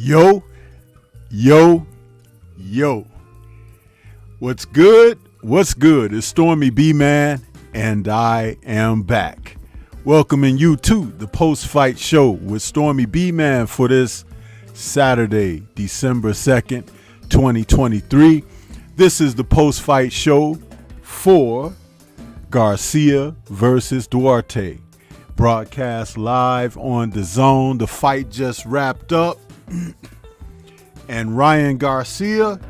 Yo, yo, yo. What's good? What's good? It's Stormybman, and I am back. Welcoming you to the post-fight show with Stormybman for this Saturday, December 2nd, 2023. This is the post-fight show for Garcia versus Duarte. Broadcast live on Dazn. The fight just wrapped up. And Ryan Garcia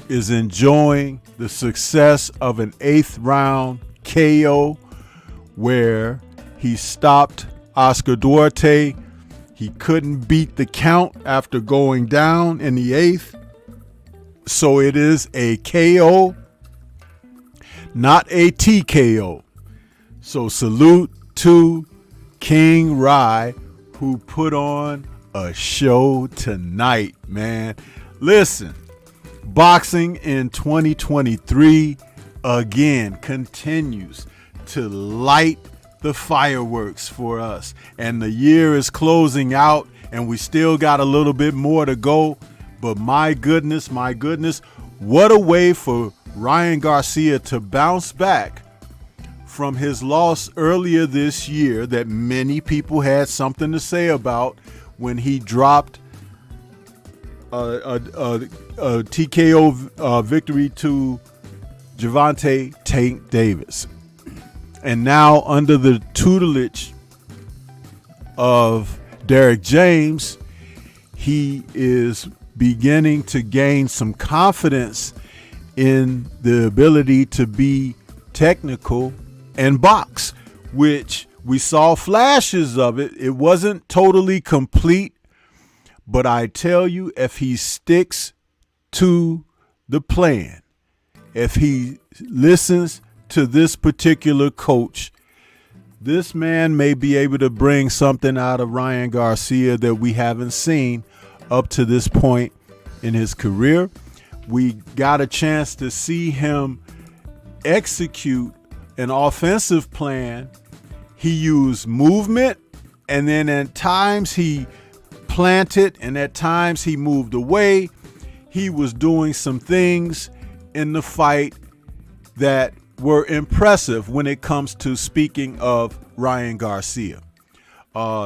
is enjoying the success of an 8th round KO where he stopped Oscar Duarte. He couldn't beat the count after going down in the 8th. So it is a KO, not a TKO. So salute to King Rai, who put on a show tonight, man. Listen, boxing in 2023 again continues to light the fireworks for us. And the year is closing out, and we still got a little bit more to go. But my goodness, what a way for Ryan Garcia to bounce back from his loss earlier this year that many people had something to say about when he dropped a TKO victory to Gervonta Tank Davis. And now, under the tutelage of Derrick James, he is beginning to gain some confidence in the ability to be technical and box, which we saw flashes of it. It wasn't totally complete, but I tell you, if he sticks to the plan, if he listens to this particular coach, this man may be able to bring something out of Ryan Garcia that we haven't seen up to this point in his career. We got a chance to see him execute an offensive plan. He used movement, and then at times he planted, and at times he moved away. He was doing some things in the fight that were impressive when it comes to speaking of Ryan Garcia.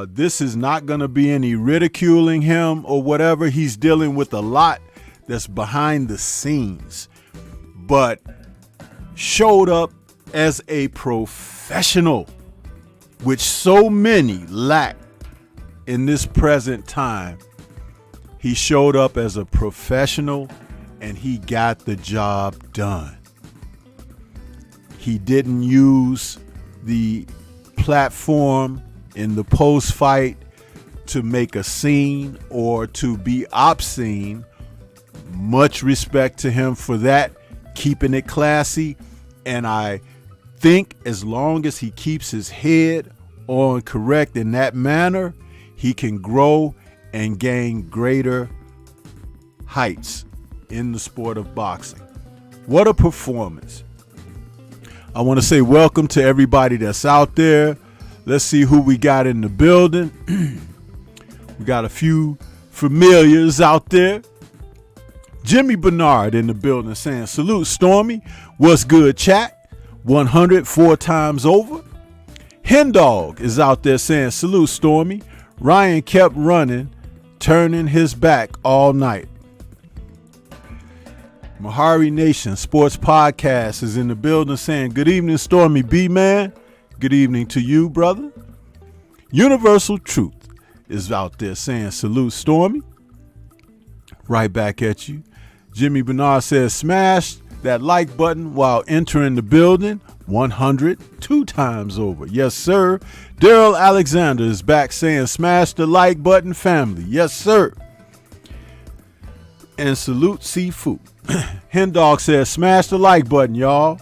This is not going to be any ridiculing him or whatever. He's dealing with a lot that's behind the scenes, but showed up as a professional, which so many lack in this present time. He showed up as a professional and he got the job done. He didn't use the platform in the post fight to make a scene or to be obscene. Much respect to him for that, keeping it classy. And I think as long as he keeps his head on correct in that manner, he can grow and gain greater heights in the sport of boxing. What a performance. I want to say welcome to everybody that's out there. Let's see who we got in the building. We got a few familiars out there. Jimmy Bernard in the building saying, salute Stormy. What's good, chat? 104 times over. Hendog is out there saying, salute Stormy. Ryan kept running, turning his back all night. Mahari Nation Sports Podcast is in the building saying, good evening, Stormy B, man. Good evening to you, brother. Universal Truth is out there saying, salute Stormy. Right back at you. Jimmy Bernard says, smash that like button while entering the building. 102 times over. Yes, sir. Daryl Alexander is back saying, smash the like button, family. Yes, sir. And salute Seafood. Hendog says, smash the like button, y'all.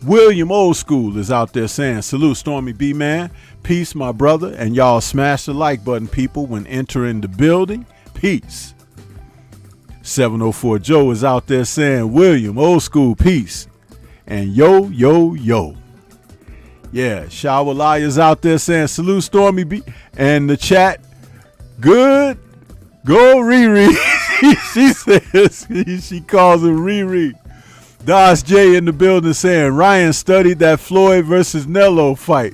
William Old School is out there saying, salute Stormy B, man. Peace, my brother. And y'all smash the like button, people, when entering the building. Peace. 704 Joe is out there saying, William Old School, peace. And yo. Yeah, Shawalai is out there saying, salute Stormy B. And the chat, good. Go Riri. She says, she calls him Riri. Dazn J in the building saying, Ryan studied that Floyd versus Nello fight.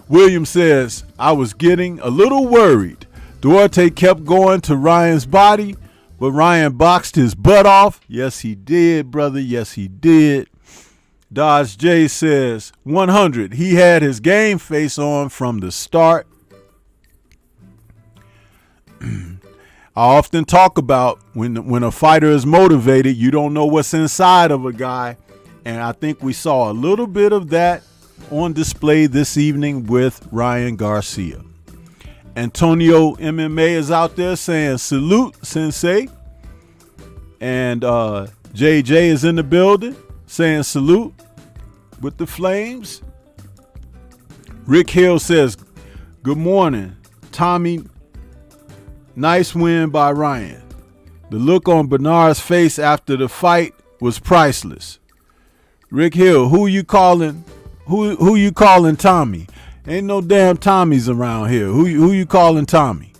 William says, I was getting a little worried. Duarte kept going to Ryan's body, but Ryan boxed his butt off. Yes, he did, brother. Yes, he did. Dazn J says, 100. He had his game face on from the start. I often talk about when a fighter is motivated, you don't know what's inside of a guy. And I think we saw a little bit of that on display this evening with Ryan Garcia. Antonio MMA is out there saying, salute, Sensei. And JJ is in the building saying, salute with the flames. Rick Hill says, good morning, Tommy. Nice win by Ryan. The look on Bernard's face after the fight was priceless. Rick Hill, who you calling Who you calling Tommy? Ain't no damn Tommies around here. Who you calling Tommy?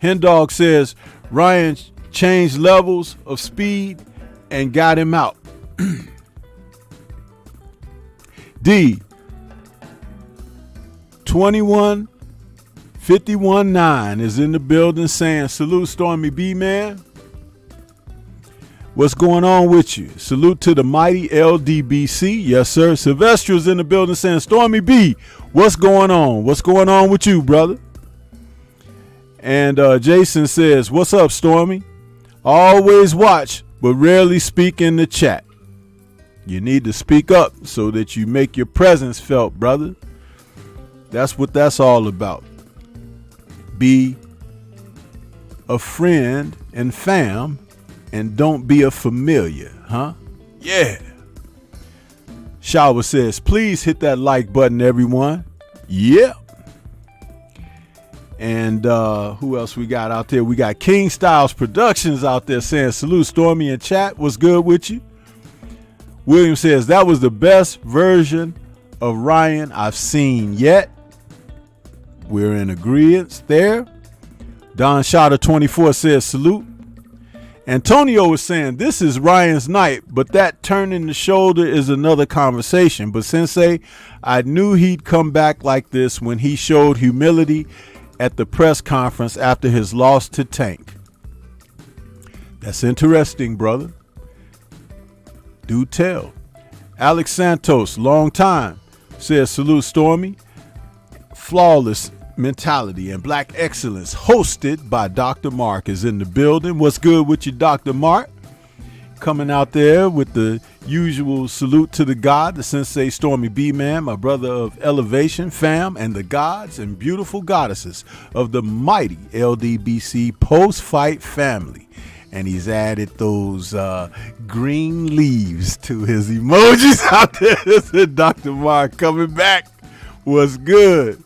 Hendog says Ryan changed levels of speed and got him out. D 21-51-9 is in the building saying salute Stormy B, man. What's going on with you? Salute to the mighty LDBC. Yes, sir. Sylvester's in the building saying Stormy B, what's going on? What's going on with you, brother? And Jason says, what's up, Stormy? Always watch, but rarely speak in the chat. You need to speak up so that you make your presence felt, brother. That's what that's all about. Be a friend and fam, and don't be a familiar, huh? Yeah. Shower says, please hit that like button, everyone. Yeah. And who else we got out there? We got King Styles Productions out there saying, salute Stormy in chat. What's good with you? William says, that was the best version of Ryan I've seen yet. We're in agreement there. Don Shotter 24 says, salute. Antonio is saying, this is Ryan's night, but that turning the shoulder is another conversation. But Sensei, I knew he'd come back like this when he showed humility at the press conference after his loss to Tank. That's interesting, brother. Do tell. Alex Santos, long time, says salute Stormy. Flawless mentality and black excellence, hosted by Dr. Mark, is in the building. What's good with you, Dr. Mark? Coming out there with the usual salute to the God, the Sensei Stormy B, man, my brother of elevation, fam, and the gods and beautiful goddesses of the mighty LDBC post-fight family. And he's added those green leaves to his emojis out there. This is Dr. Mark coming back. What's good?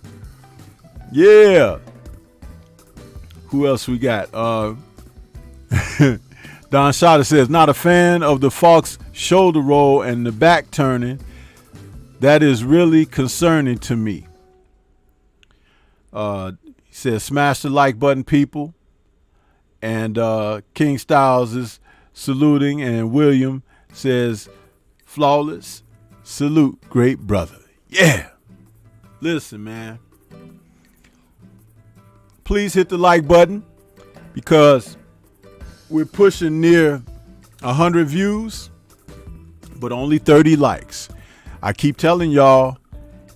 Yeah. Who else we got? Don Shotter says, not a fan of the Fox shoulder roll and the back turning. That is really concerning to me. He says, smash the like button, people. And King Styles is saluting, and William says, flawless, salute, great brother. Yeah. Listen, man. Please hit the like button because we're pushing near 100 views, but only 30 likes. I keep telling y'all,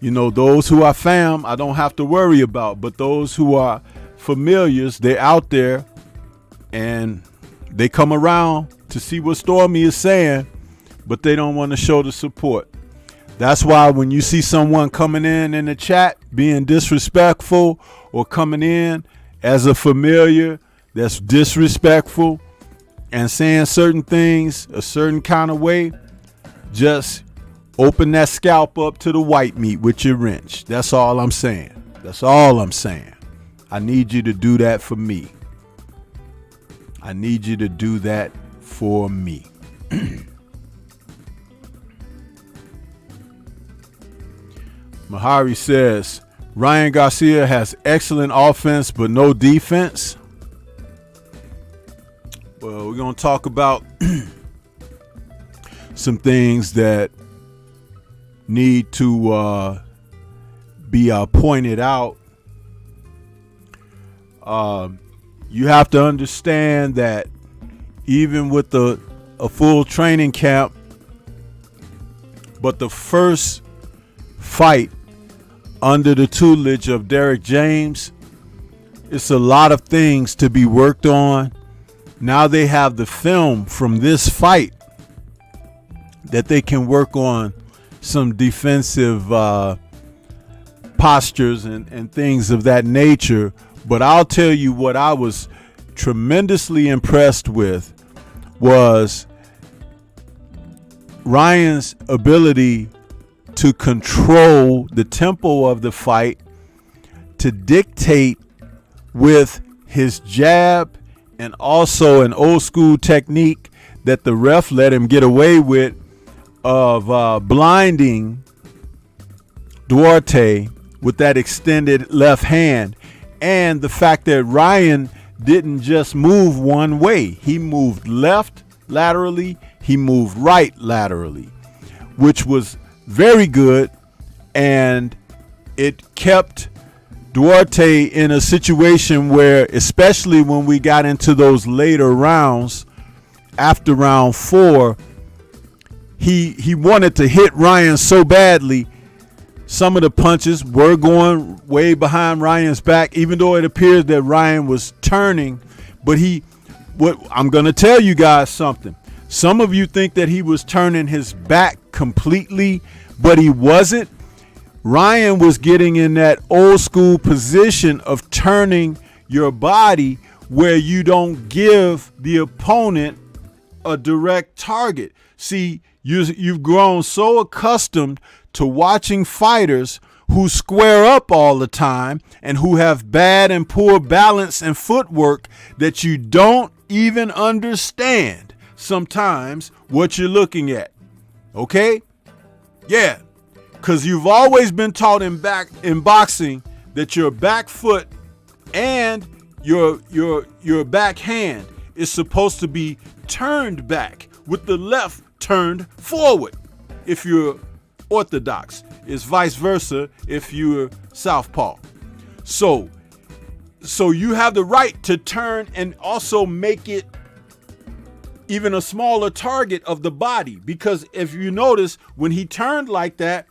you know, those who are fam, I don't have to worry about, but those who are familiars, they're out there. And they come around to see what Stormy is saying, but they don't want to show the support. That's why when you see someone coming in the chat being disrespectful or coming in as a familiar that's disrespectful and saying certain things a certain kind of way, just open that scalp up to the white meat with your wrench. That's all I'm saying. That's all I'm saying. I need you to do that for me. I need you to do that for me. Mahari says, Ryan Garcia has excellent offense but no defense. Well, we're going to talk about some things that need to be pointed out. You have to understand that even with a full training camp, but the first fight under the tutelage of Derek James, it's a lot of things to be worked on. Now they have the film from this fight that they can work on some defensive postures and things of that nature. But I'll tell you what I was tremendously impressed with was Ryan's ability to control the tempo of the fight, to dictate with his jab and also an old school technique that the ref let him get away with of blinding Duarte with that extended left hand, and the fact that Ryan didn't just move one way. He moved left laterally, he moved right laterally, which was very good, and it kept Duarte in a situation where, especially when we got into those later rounds, after round 4, he wanted to hit Ryan so badly. Some of the punches were going way behind Ryan's back, even though it appears that Ryan was turning. But I'm going to tell you guys something. Some of you think that he was turning his back completely, but he wasn't. Ryan was getting in that old school position of turning your body where you don't give the opponent a direct target. See, you've grown so accustomed to watching fighters who square up all the time and who have bad and poor balance and footwork that you don't even understand sometimes what you're looking at. Okay? Yeah. Because you've always been taught in boxing that your back foot and your back hand is supposed to be turned back with the left turned forward if you're orthodox. It's vice versa if you're southpaw. So you have the right to turn and also make it even a smaller target of the body, because if you notice, when he turned like that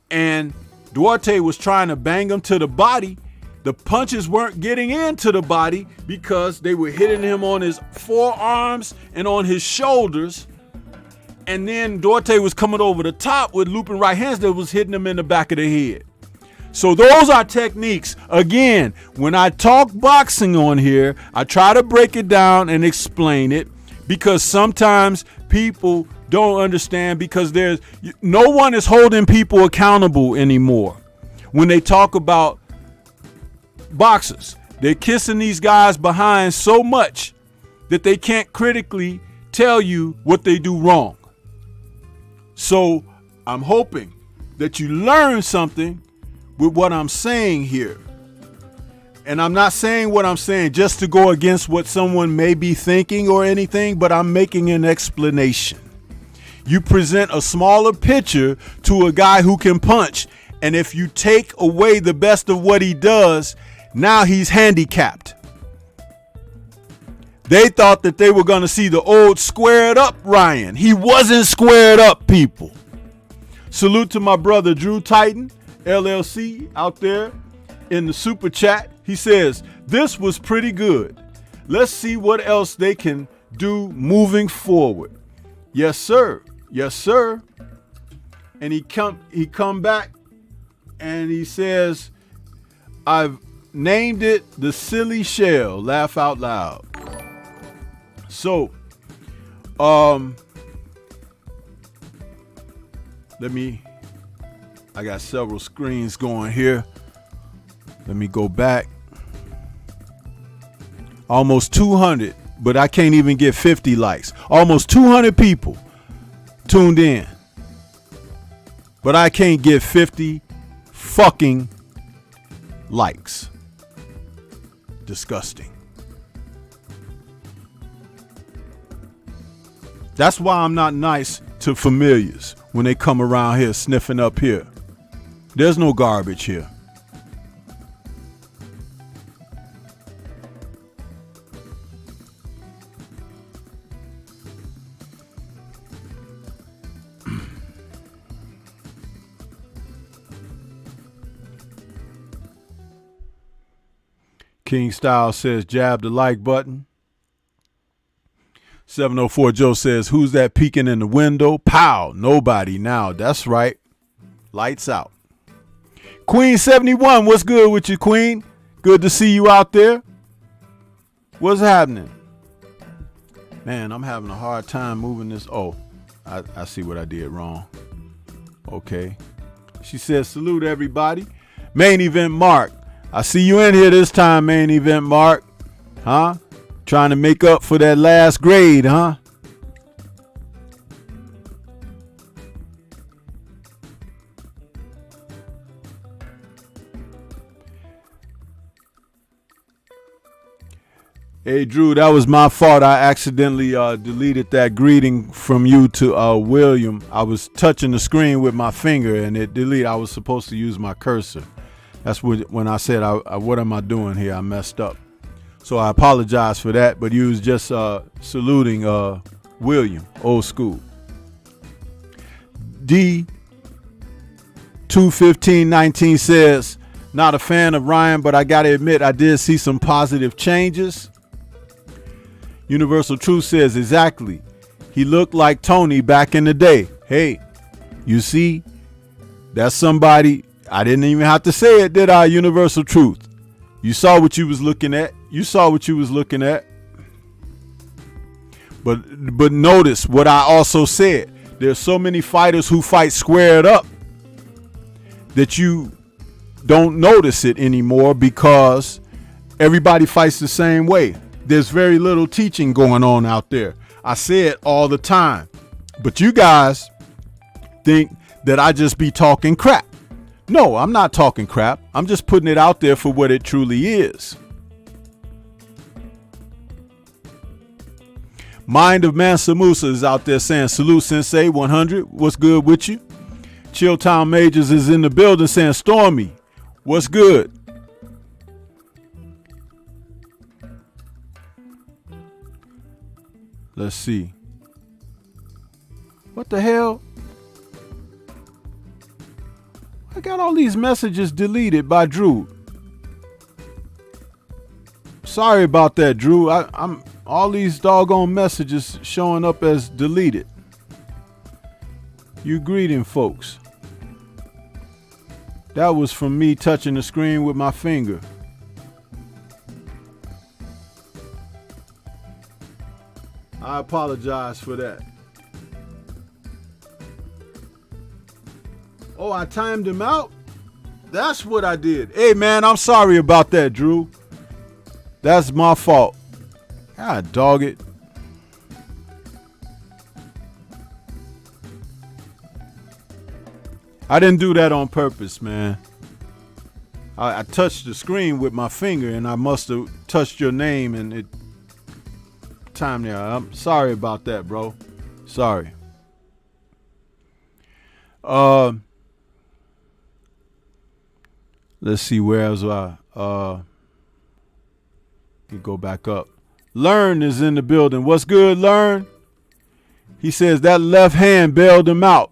and Duarte was trying to bang him to the body, the punches weren't getting into the body because they were hitting him on his forearms and on his shoulders. And then Duarte was coming over the top with looping right hands that was hitting him in the back of the head. So those are techniques. Again, when I talk boxing on here, I try to break it down and explain it, because sometimes people don't understand, because no one is holding people accountable anymore. When they talk about boxers, they're kissing these guys behind so much that they can't critically tell you what they do wrong. So I'm hoping that you learn something with what I'm saying here. And I'm not saying what I'm saying just to go against what someone may be thinking or anything, but I'm making an explanation. You present a smaller picture to a guy who can punch, and if you take away the best of what he does, now he's handicapped. They thought that they were going to see the old squared up Ryan. He wasn't squared up, people. Salute to my brother Drew Titan, LLC, out there in the super chat. He says, this was pretty good. Let's see what else they can do moving forward. Yes, sir. Yes, sir. And he come back and he says, I've named it the silly shell. Laugh out loud. So, I got several screens going here. Let me go back. Almost 200, but I can't even get 50 likes. Almost 200 people tuned in, but I can't get 50 fucking likes. Disgusting. That's why I'm not nice to familiars when they come around here sniffing up here. There's no garbage here. King Style says, jab the like button. 704 Joe says, who's that peeking in the window? Pow, nobody now. That's right. Lights out. Queen 71, what's good with you, Queen? Good to see you out there. What's happening? Man, I'm having a hard time moving this. Oh, I see what I did wrong. Okay. She says, salute everybody. Main Event Mark. I see you in here this time, Main Event Mark. Huh? Trying to make up for that last grade, huh? Hey, Drew, that was my fault. I accidentally deleted that greeting from you to William. I was touching the screen with my finger and it deleted. I was supposed to use my cursor. That's when I said, what am I doing here? I messed up. So I apologize for that, but you was just saluting William, old school. D21519 says, not a fan of Ryan, but I got to admit, I did see some positive changes. Universal Truth says, exactly. He looked like Tony back in the day. Hey, you see, that's somebody, I didn't even have to say it, did I, Universal Truth? You saw what you was looking at. You saw what you was looking at. But notice what I also said. There's so many fighters who fight squared up that you don't notice it anymore because everybody fights the same way. There's very little teaching going on out there. I say it all the time, but you guys think that I just be talking crap. No, I'm not talking crap. I'm just putting it out there for what it truly is. Mind of Mansa Musa is out there saying, salute Sensei 100. What's good with you? Chilltown Majors is in the building saying, Stormy, what's good? Let's see. What the hell? I got all these messages deleted by Drew. Sorry about that, Drew. I'm all these doggone messages showing up as deleted. You greeting folks. That was from me touching the screen with my finger. I apologize for that. Oh, I timed him out? That's what I did. Hey, man, I'm sorry about that, Drew. That's my fault. God, dog it. I didn't do that on purpose, man. I touched the screen with my finger and I must have touched your name and it timed there. I'm sorry about that, bro. Sorry. Let's see, where else you go back up. Learn is in the building. What's good, Learn? He says that left hand bailed him out.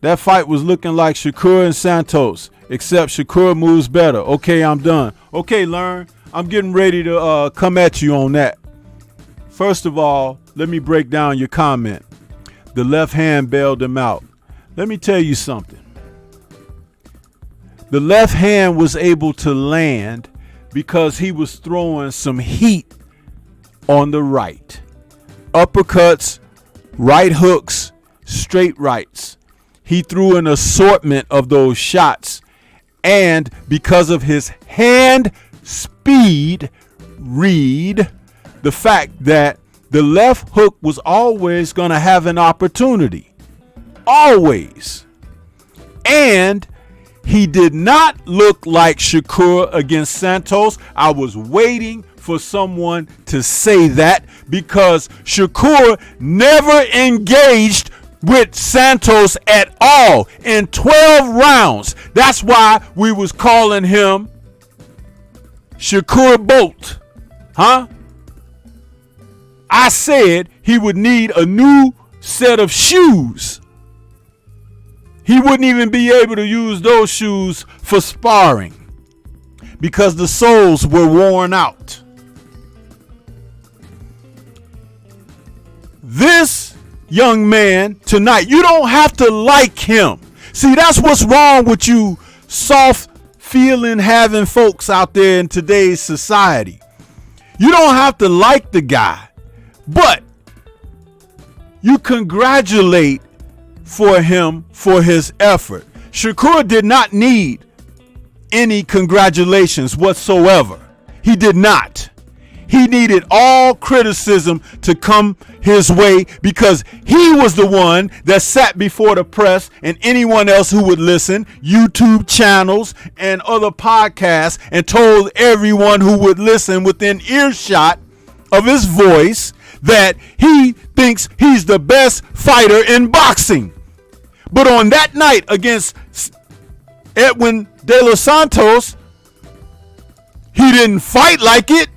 That fight was looking like Shakur and Santos, except Shakur moves better. Okay, I'm done. Okay, Learn. I'm getting ready to come at you on that. First of all, let me break down your comment. The left hand bailed him out. Let me tell you something. The left hand was able to land because he was throwing some heat on the right. Uppercuts, right hooks, straight rights. He threw an assortment of those shots. And because of his hand speed, read the fact that the left hook was always going to have an opportunity. Always. And he did not look like Shakur against Santos. I was waiting for someone to say that because Shakur never engaged with Santos at all in 12 rounds. That's why we was calling him Shakur Bolt. Huh? I said he would need a new set of shoes. He wouldn't even be able to use those shoes for sparring because the soles were worn out. This young man tonight, you don't have to like him. See, that's what's wrong with you soft feeling having folks out there in today's society. You don't have to like the guy, but you congratulate for him for his effort. Shakur did not need any congratulations whatsoever. He did not. He needed all criticism to come his way because he was the one that sat before the press and anyone else who would listen, YouTube channels and other podcasts, and told everyone who would listen within earshot of his voice that he thinks he's the best fighter in boxing. But on that night against Edwin De Los Santos, he didn't fight like it.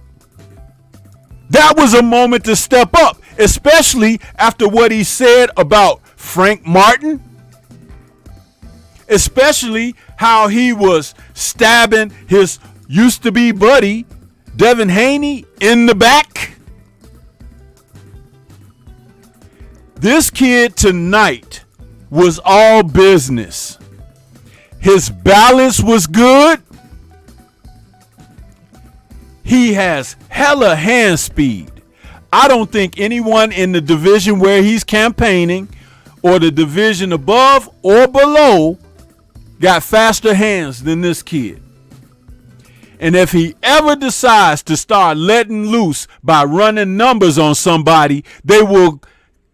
That was a moment to step up, especially after what he said about Frank Martin, especially how he was stabbing his used to be buddy Devin Haney in the back. This kid tonight was all business. His balance was good. He has hella hand speed. I don't think anyone in the division where he's campaigning or the division above or below got faster hands than this kid. And if he ever decides to start letting loose by running numbers on somebody, they will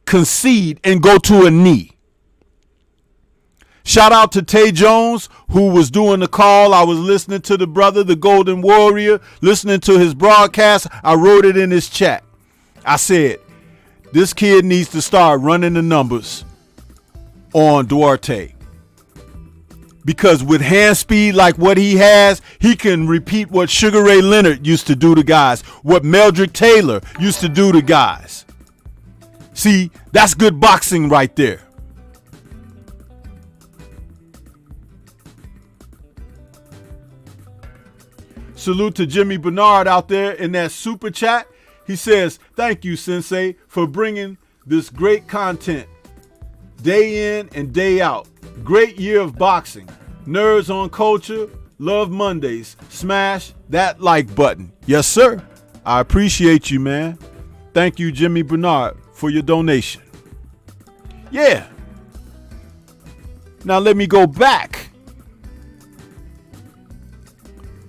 concede and go to a knee. Shout out to Tay Jones, who was doing the call. I was listening to the brother, the Golden Warrior, listening to his broadcast. I wrote it in his chat. I said, this kid needs to start running the numbers on Duarte. Because with hand speed like what he has, he can repeat what Sugar Ray Leonard used to do to guys, what Meldrick Taylor used to do to guys. See, that's good boxing right there. Salute to Jimmy Bernard out there in that super chat. He says, thank you, Sensei, for bringing this great content day in and day out. Great year of boxing. Nerds on culture. Love Mondays. Smash that like button. Yes, sir. I appreciate you, man. Thank you, Jimmy Bernard, for your donation. Yeah. Now let me go back,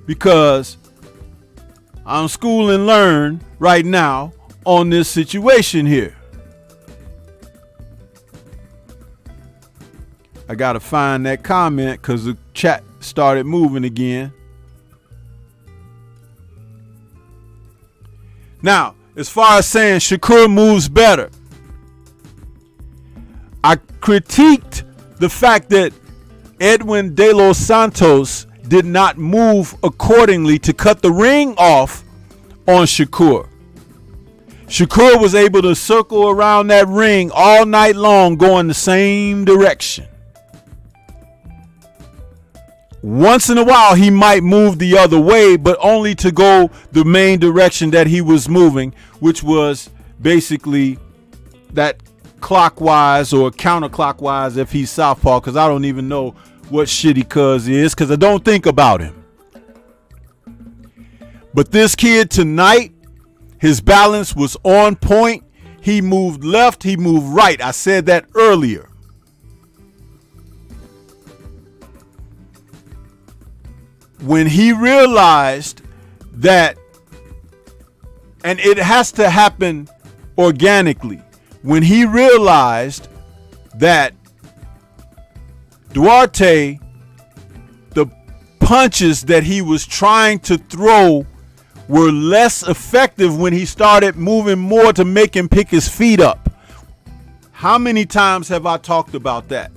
because I'm school and learn right now on this situation here. I got to find that comment because the chat started moving again. Now, as far as saying Shakur moves better, I critiqued the fact that Edwin De Los Santos did not move accordingly to cut the ring off on Shakur. Shakur was able to circle around that ring all night long going the same direction. Once in a while, he might move the other way, but only to go the main direction that he was moving, which was basically that clockwise or counterclockwise if he's southpaw, because I don't even know what shitty cuz is, because I don't think about him. But this kid tonight, his balance was on point. He moved left, he moved right. I said that earlier. When he realized that, and it has to happen organically, when he realized that Duarte, the punches that he was trying to throw were less effective when he started moving more to make him pick his feet up. How many times have I talked about that?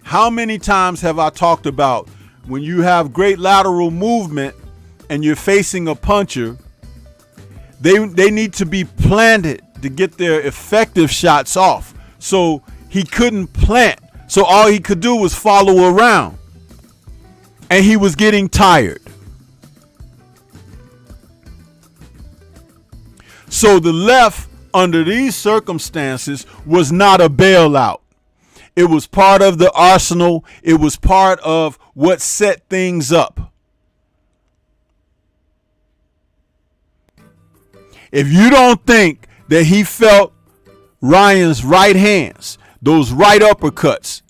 How many times have I talked about when you have great lateral movement and you're facing a puncher, they need to be planted to get their effective shots off. So he couldn't plant. So all he could do was follow around. And he was getting tired. So the left, under these circumstances, was not a bailout. It was part of the arsenal. It was part of what set things up. If you don't think that he felt Ryan's right hands, those right uppercuts,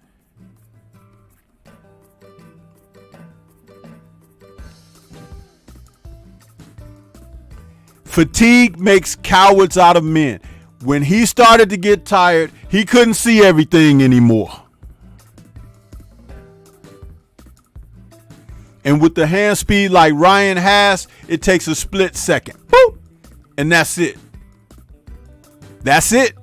fatigue makes cowards out of men. When he started to get tired, he couldn't see everything anymore. And with the hand speed like Ryan has, it takes a split second. Boop! And that's it. That's it.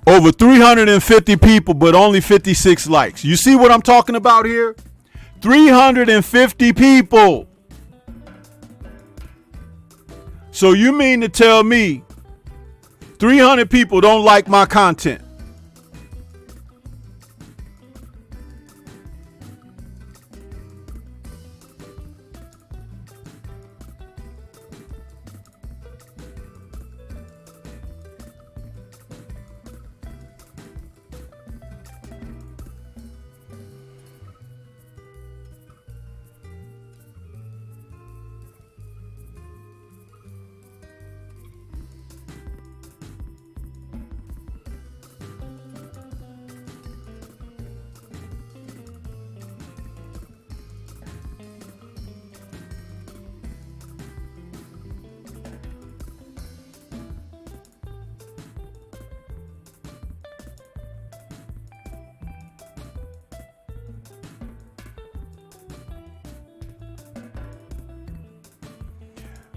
Over 350 people, but only 56 likes. You see what I'm talking about here? 350 people. So you mean to tell me 300 people don't like my content?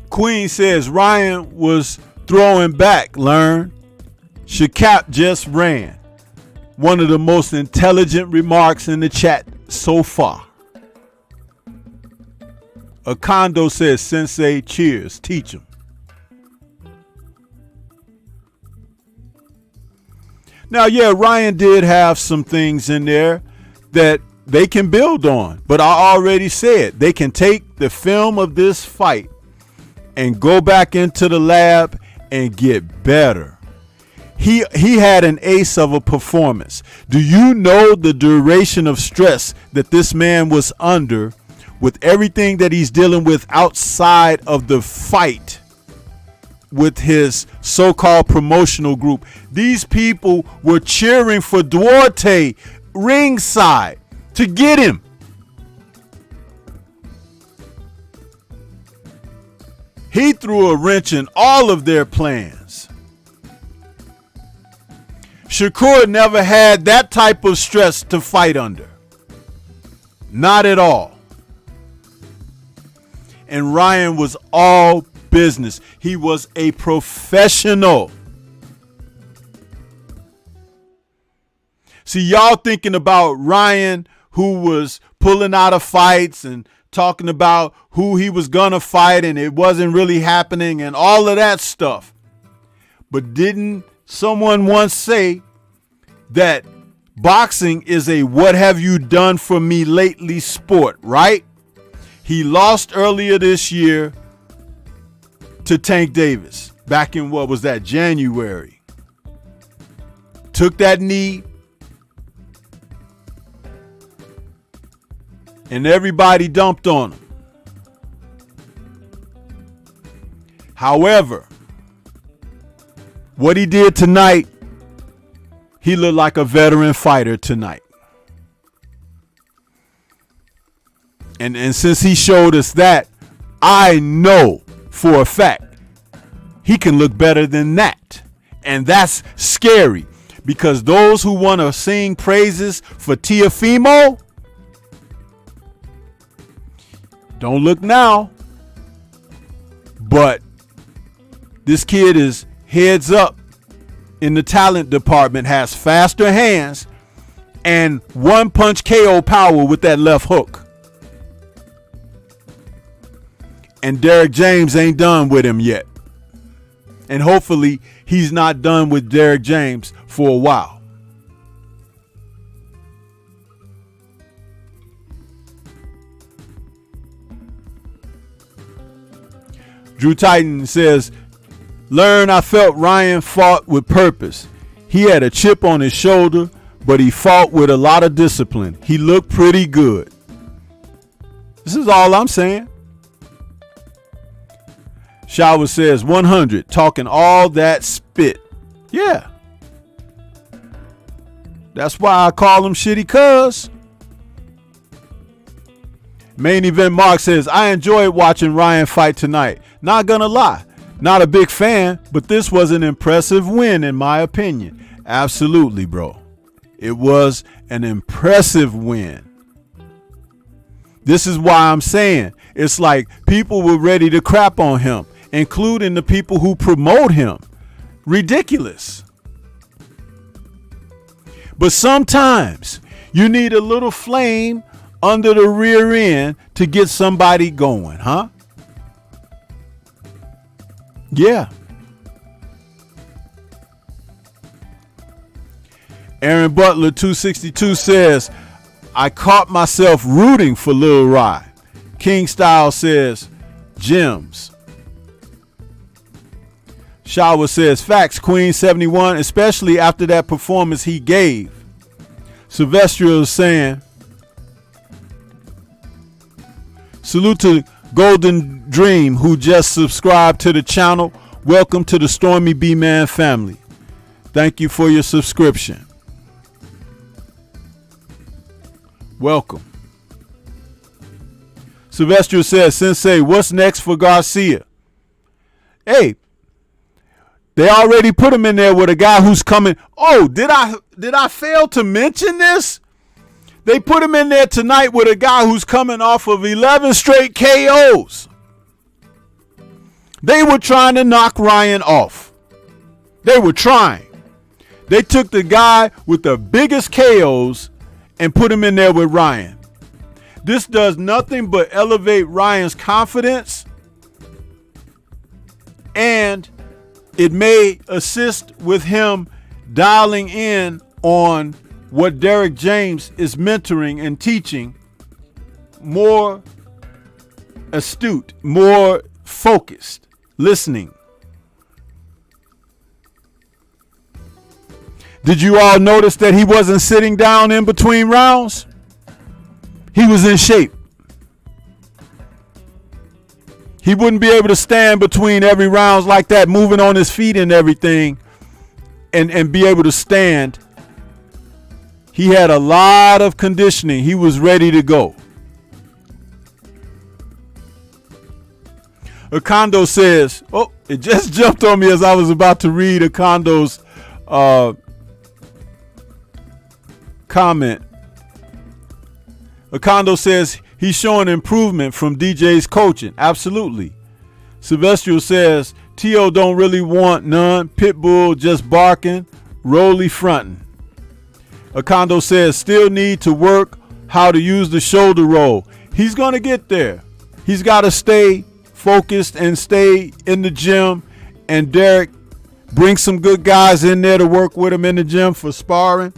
Queen says Ryan was throwing back. Learn. Shakap just ran. One of the most intelligent remarks in the chat so far. Akando says, Sensei, cheers. Teach him. Now, yeah, Ryan did have some things in there that they can build on. But I already said they can take the film of this fight and go back into the lab and get better. He had an ace of a performance. Do you know the duration of stress that this man was under with everything that he's dealing with outside of the fight with his so-called promotional group? These people were cheering for Duarte ringside to get him. He threw a wrench in all of their plans. Shakur never had that type of stress to fight under. Not at all. And Ryan was all business. He was a professional. See, y'all thinking about Ryan, who was pulling out of fights and talking about who he was gonna fight and it wasn't really happening and all of that stuff. But didn't someone once say that boxing is a what have you done for me lately sport, right? He lost earlier this year to Tank Davis back in what was that, January. Took that knee. And everybody dumped on him. However, what he did tonight, he looked like a veteran fighter tonight. And since he showed us that, I know for a fact he can look better than that. And that's scary because those who want to sing praises for Teofimo, don't look now, but this kid is heads up in the talent department, has faster hands and one punch KO power with that left hook. And Derek James ain't done with him yet. And hopefully he's not done with Derek James for a while. Drew Titan says, learn, I felt Ryan fought with purpose. He had a chip on his shoulder, but he fought with a lot of discipline. He looked pretty good. This is all I'm saying. Shower says 100, talking all that spit. Yeah. That's why I call him shitty cuz. Main Event Mark says, I enjoyed watching Ryan fight tonight. Not gonna lie, Not a big fan, but this was an impressive win in my opinion. Absolutely, bro. It was an impressive win. This is why I'm saying it's like people were ready to crap on him, including the people who promote him. Ridiculous. But sometimes you need a little flame under the rear end to get somebody going, huh? Yeah. Aaron Butler 262 says, I caught myself rooting for Lil Rye. King Style says, gems. Shower says, facts, Queen 71, especially after that performance he gave. Sylvester is saying, salute to Golden Dream, who just subscribed to the channel. Welcome to the Stormybman family. Thank you for your subscription. Welcome. Sylvester says, Sensei, what's next for Garcia? Hey, they already put him in there with a guy who's coming. Oh, did I fail to mention this? They put him in there tonight with a guy who's coming off of 11 straight KOs. They were trying to knock Ryan off. They were trying. They took the guy with the biggest KOs and put him in there with Ryan. This does nothing but elevate Ryan's confidence, and it may assist with him dialing in on what Derek James is mentoring and teaching, more astute, more focused, listening. Did you all notice that he wasn't sitting down in between rounds? He was in shape. He wouldn't be able to stand between every rounds like that, moving on his feet and everything, and be able to stand. He had a lot of conditioning. He was ready to go. Akondo says, oh, it just jumped on me as I was about to read Akondo's comment. Akondo says he's showing improvement from DJ's coaching. Absolutely. Sylvester says T.O. don't really want none. Pitbull just barking, Rolly fronting. Akondo says still need to work how to use the shoulder roll. He's going to get there. He's got to stay focused and stay in the gym. And Derek, bring some good guys in there to work with him in the gym for sparring.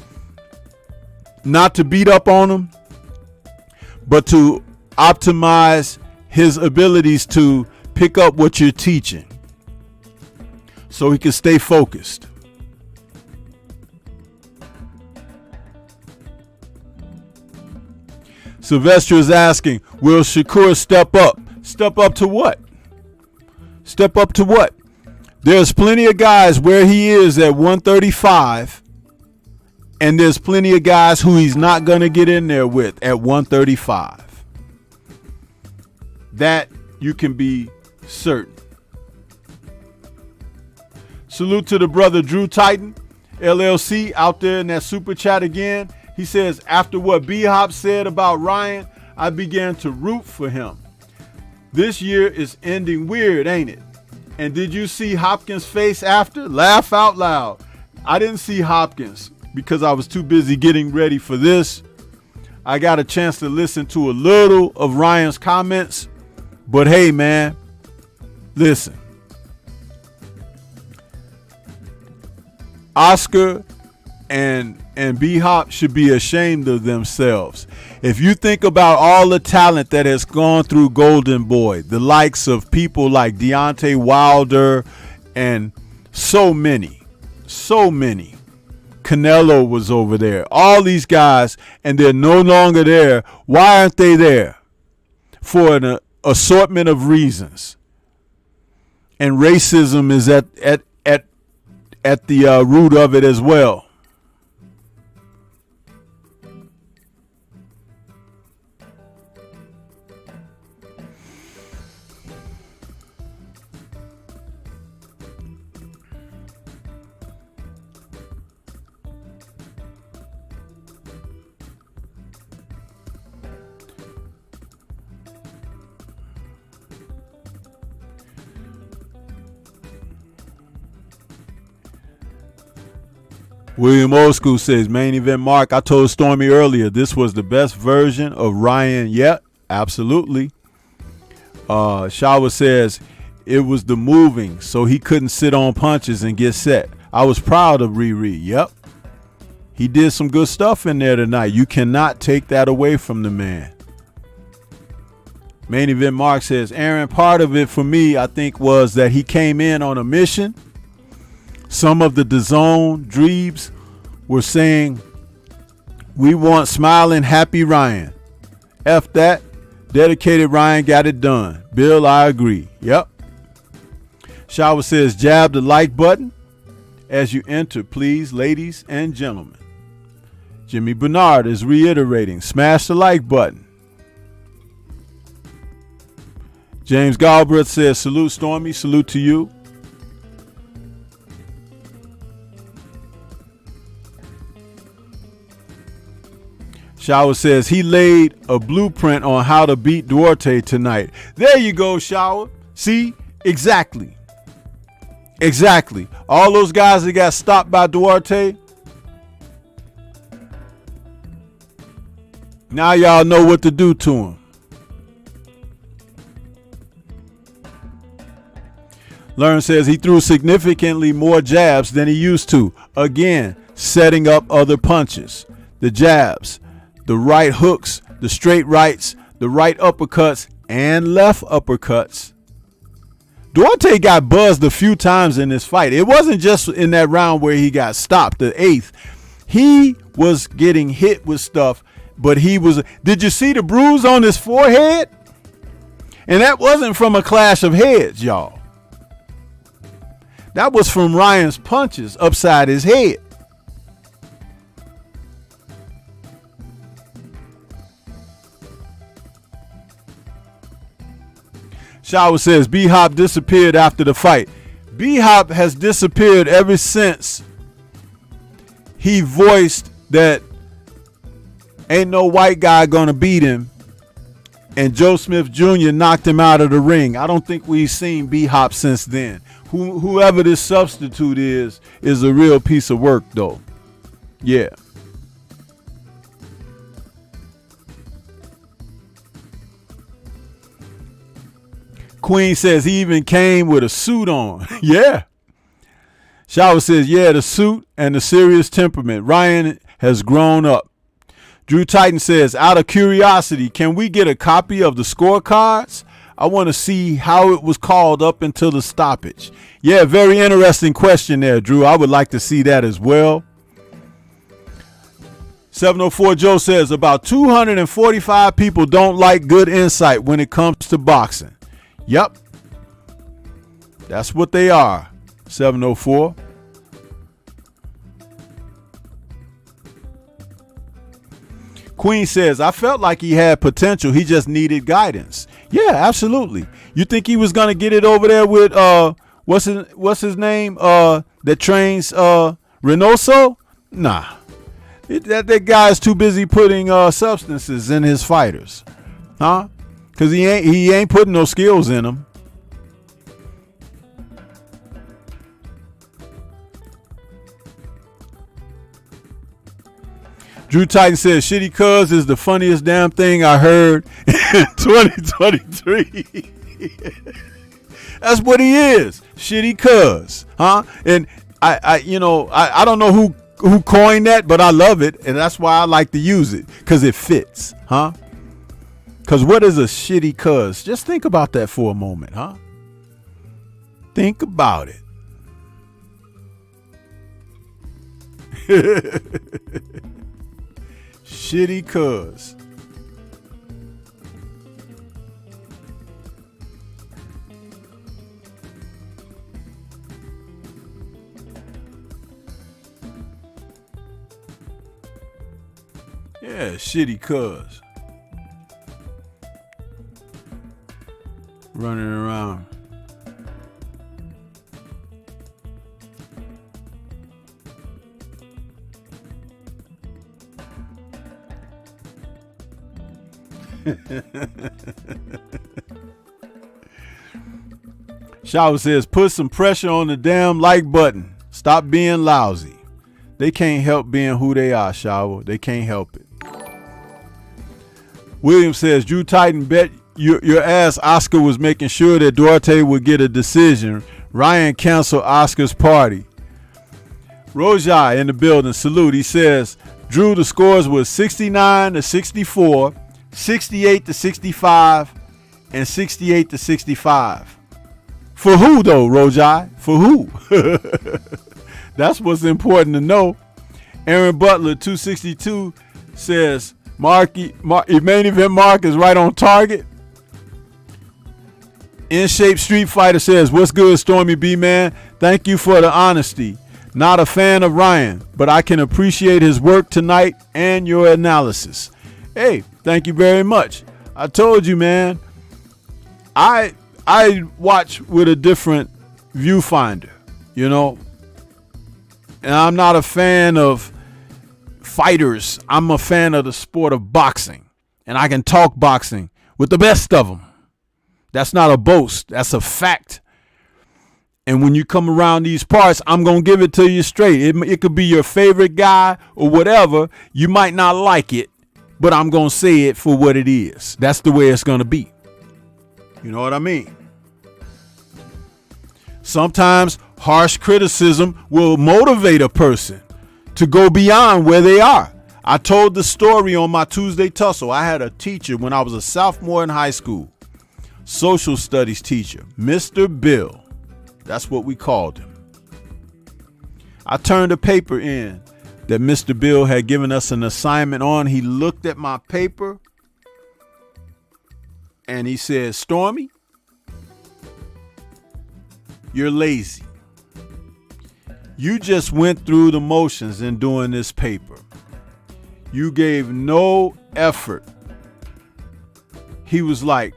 Not to beat up on him, but to optimize his abilities to pick up what you're teaching so he can stay focused. Sylvester is asking, will Shakur step up? Step up to what? Step up to what? There's plenty of guys where he is at 135, and there's plenty of guys who he's not going to get in there with at 135. That you can be certain. Salute to the brother Drew Titan, LLC, out there in that super chat again. He says, after what B-Hop said about Ryan, I began to root for him. This year is ending weird, ain't it? And did you see Hopkins' face after? Laugh out loud. I didn't see Hopkins because I was too busy getting ready for this. I got a chance to listen to a little of Ryan's comments. But hey, man, listen. Oscar and B-Hop should be ashamed of themselves. If you think about all the talent that has gone through Golden Boy, the likes of people like Deontay Wilder and so many. Canelo was over there. All these guys, and they're no longer there. Why aren't they there? For an assortment of reasons. And racism is at the root of it as well. William Old School says, main event Mark, I told Stormy earlier this was the best version of Ryan yet. Absolutely. Shawa says, it was the moving, so he couldn't sit on punches and get set. I was proud of Riri. Yep. He did some good stuff in there tonight. You cannot take that away from the man. Main event Mark says, Aaron, part of it for me, I think, was that he came in on a mission. Some of the DAZN dreebs were saying, we want smiling, happy Ryan. F that. Dedicated Ryan got it done. Bill, I agree. Yep. Shower says, jab the like button as you enter, please, ladies and gentlemen. Jimmy Bernard is reiterating, smash the like button. James Galbraith says, salute Stormy, salute to you. Shower says he laid a blueprint on how to beat Duarte tonight. There you go, Shower. See? Exactly. Exactly. All those guys that got stopped by Duarte, now y'all know what to do to him. Learn says he threw significantly more jabs than he used to. Again, setting up other punches. The jabs, the right hooks, the straight rights, the right uppercuts, and left uppercuts. Duarte got buzzed a few times in this fight. It wasn't just in that round where he got stopped, the 8th. He was getting hit with stuff, but he was... Did you see the bruise on his forehead? And that wasn't from a clash of heads, y'all. That was from Ryan's punches upside his head. Shower says B-Hop disappeared after the fight. B-Hop has disappeared ever since he voiced that ain't no white guy gonna beat him, and Joe Smith Jr. knocked him out of the ring. I don't think we've seen B-Hop since then. Whoever this substitute is a real piece of work, though. Yeah. Queen says he even came with a suit on. Yeah. Shower says, yeah, the suit and the serious temperament. Ryan has grown up. Drew Titan says, out of curiosity, can we get a copy of the scorecards? I want to see how it was called up until the stoppage. Yeah, very interesting question there, Drew. I would like to see that as well. 704 Joe says, about 245 people don't like good insight when it comes to boxing. Yep. That's what they are. 704. Queen says, I felt like he had potential. He just needed guidance. Yeah, absolutely. You think he was going to get it over there with what's his name that trains Reynoso? Nah. That guy's too busy putting substances in his fighters. Huh? Because he ain't putting no skills in them. Drew Titan says, Shitty Cuz is the funniest damn thing I heard in 2023. That's what he is. Shitty Cuz. Huh? And I don't know who coined that, but I love it. And that's why I like to use it. Because it fits. Huh? Because what is a shitty cuz? Just think about that for a moment, huh? Think about it. Shitty cuz. Yeah, shitty cuz. Running around. Shower says, put some pressure on the damn like button. Stop being lousy. They can't help being who they are, Shower. They can't help it. William says, Drew Titan bet your ass Oscar was making sure that Duarte would get a decision. Ryan canceled Oscar's party. Rojai in the building. Salute. He says, Drew, the scores was 69-64, 68-65, and 68-65. For who, though, Rojai? For who? That's what's important to know. Aaron Butler, 262, says, main event Mark is right on target. In Shape Street Fighter says, what's good, Stormy B, man? Thank you for the honesty. Not a fan of Ryan, but I can appreciate his work tonight and your analysis. Hey, thank you very much. I told you, man, I watch with a different viewfinder, you know, and I'm not a fan of fighters. I'm a fan of the sport of boxing, and I can talk boxing with the best of them. That's not a boast. That's a fact. And when you come around these parts, I'm going to give it to you straight. It could be your favorite guy or whatever. You might not like it, but I'm going to say it for what it is. That's the way it's going to be. You know what I mean? Sometimes harsh criticism will motivate a person to go beyond where they are. I told the story on my Tuesday Tussle. I had a teacher when I was a sophomore in high school, social studies teacher, Mr. Bill. That's what we called him. I turned a paper in that Mr. Bill had given us an assignment on. He looked at my paper and he said, Stormy, you're lazy. You just went through the motions in doing this paper. You gave no effort. He was like,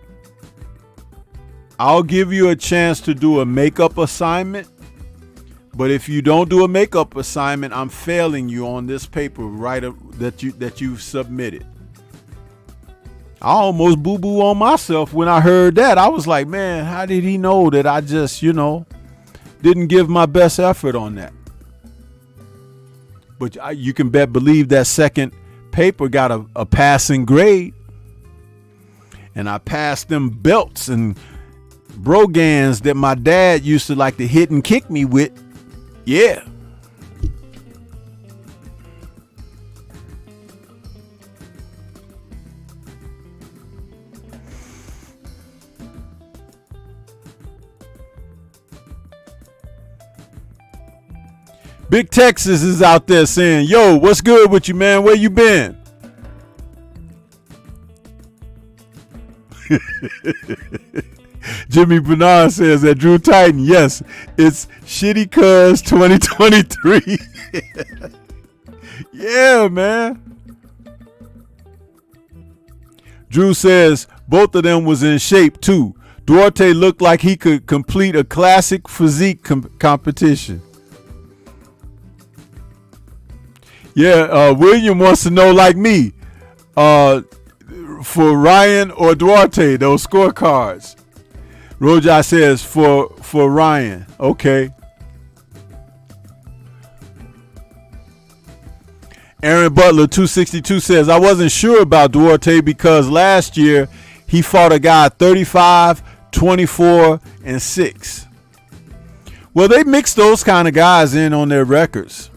I'll give you a chance to do a makeup assignment, but if you don't do a makeup assignment, I'm failing you on this paper that you've submitted. I almost boo-boo on myself when I heard that. I was like, man, how did he know that I just, didn't give my best effort on that? But you can believe that second paper got a passing grade. And I passed them belts and brogans that my dad used to like to hit and kick me with. Yeah. Big Texas is out there saying, yo, what's good with you, man? Where you been? Jimmy Bernard says that Drew Titan, yes, it's Shitty Cuz 2023. Yeah, man. Drew says both of them was in shape too. Duarte looked like he could complete a classic physique competition. Yeah, William wants to know, like me, for Ryan or Duarte, those scorecards. Rojai says for Ryan. Okay. Aaron Butler 262 says, I wasn't sure about Duarte because last year he fought a guy 35, 24, and 6. Well, they mix those kind of guys in on their records.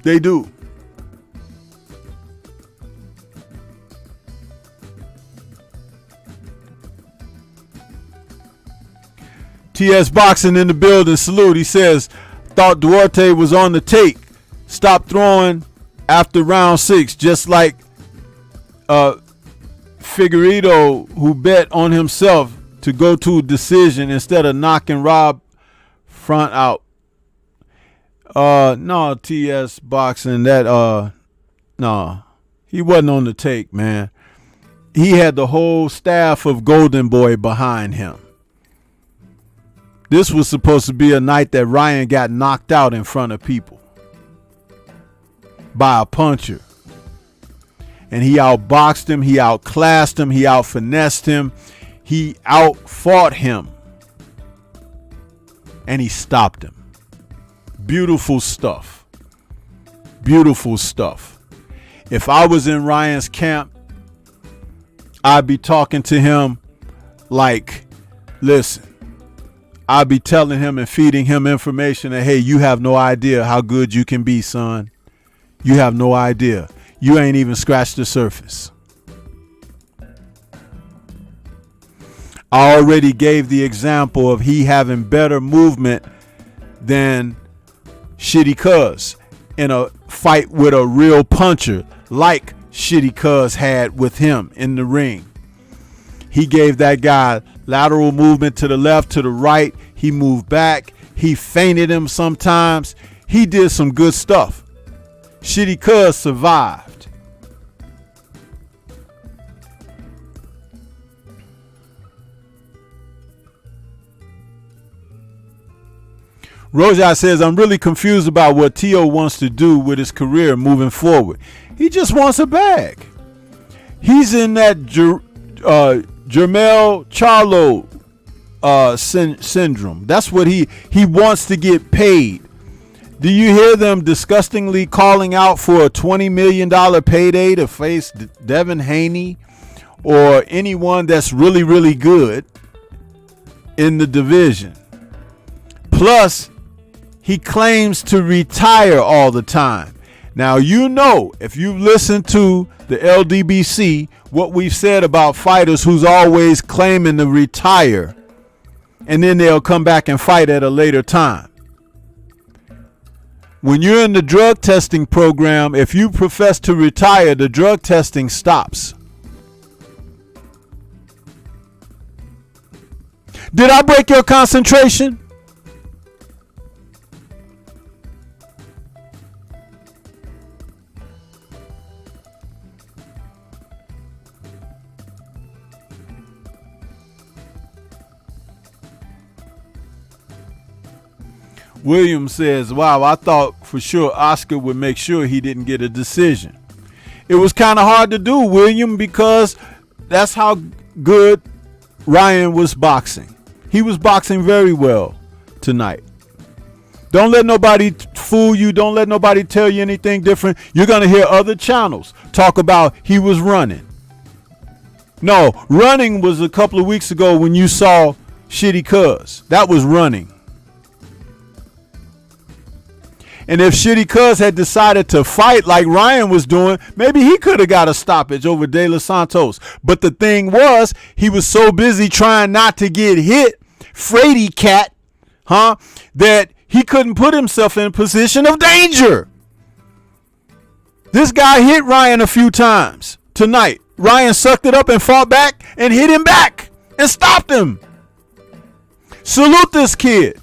They do. TS Boxing in the building. Salute. He says, thought Duarte was on the take. Stopped throwing after round 6, just like Figueiredo, who bet on himself to go to a decision instead of knocking Rob Front out. No, TS Boxing, no, he wasn't on the take, man. He had the whole staff of Golden Boy behind him. This was supposed to be a night that Ryan got knocked out in front of people by a puncher. And he outboxed him, he outclassed him, he outfinessed him, he outfought him. And he stopped him. Beautiful stuff. Beautiful stuff. If I was in Ryan's camp, I'd be talking to him like, listen, I'd be telling him and feeding him information that, hey, you have no idea how good you can be, son. You have no idea. You ain't even scratched the surface. I already gave the example of he having better movement than Shitty Cuz in a fight with a real puncher like Shitty Cuz had with him in the ring. He gave that guy lateral movement to the left, to the right. He moved back. He feinted him sometimes. He did some good stuff. Shitty Cuz survived. Rojai says, I'm really confused about what T.O. wants to do with his career moving forward. He just wants a bag. He's in that Jermell Charlo syndrome. That's what he wants to get paid. Do you hear them disgustingly calling out for a $20 million payday to face Devin Haney or anyone that's really, really good in the division? Plus, he claims to retire all the time. Now, you know, if you've listened to the LDBC, what we've said about fighters who's always claiming to retire and then they'll come back and fight at a later time. When you're in the drug testing program, if you profess to retire, the drug testing stops. Did I break your concentration? William says, wow, I thought for sure Oscar would make sure he didn't get a decision. It was kind of hard to do, William, because that's how good Ryan was boxing. He was boxing very well tonight. Don't let nobody fool you. Don't let nobody tell you anything different. You're going to hear other channels talk about he was running. No, running was a couple of weeks ago when you saw Shitty Cuz. That was running. And if Shitty Cuz had decided to fight like Ryan was doing, maybe he could have got a stoppage over De Los Santos. But the thing was, he was so busy trying not to get hit, Frady cat, that he couldn't put himself in a position of danger. This guy hit Ryan a few times tonight. Ryan sucked it up and fought back and hit him back and stopped him. Salute this kid.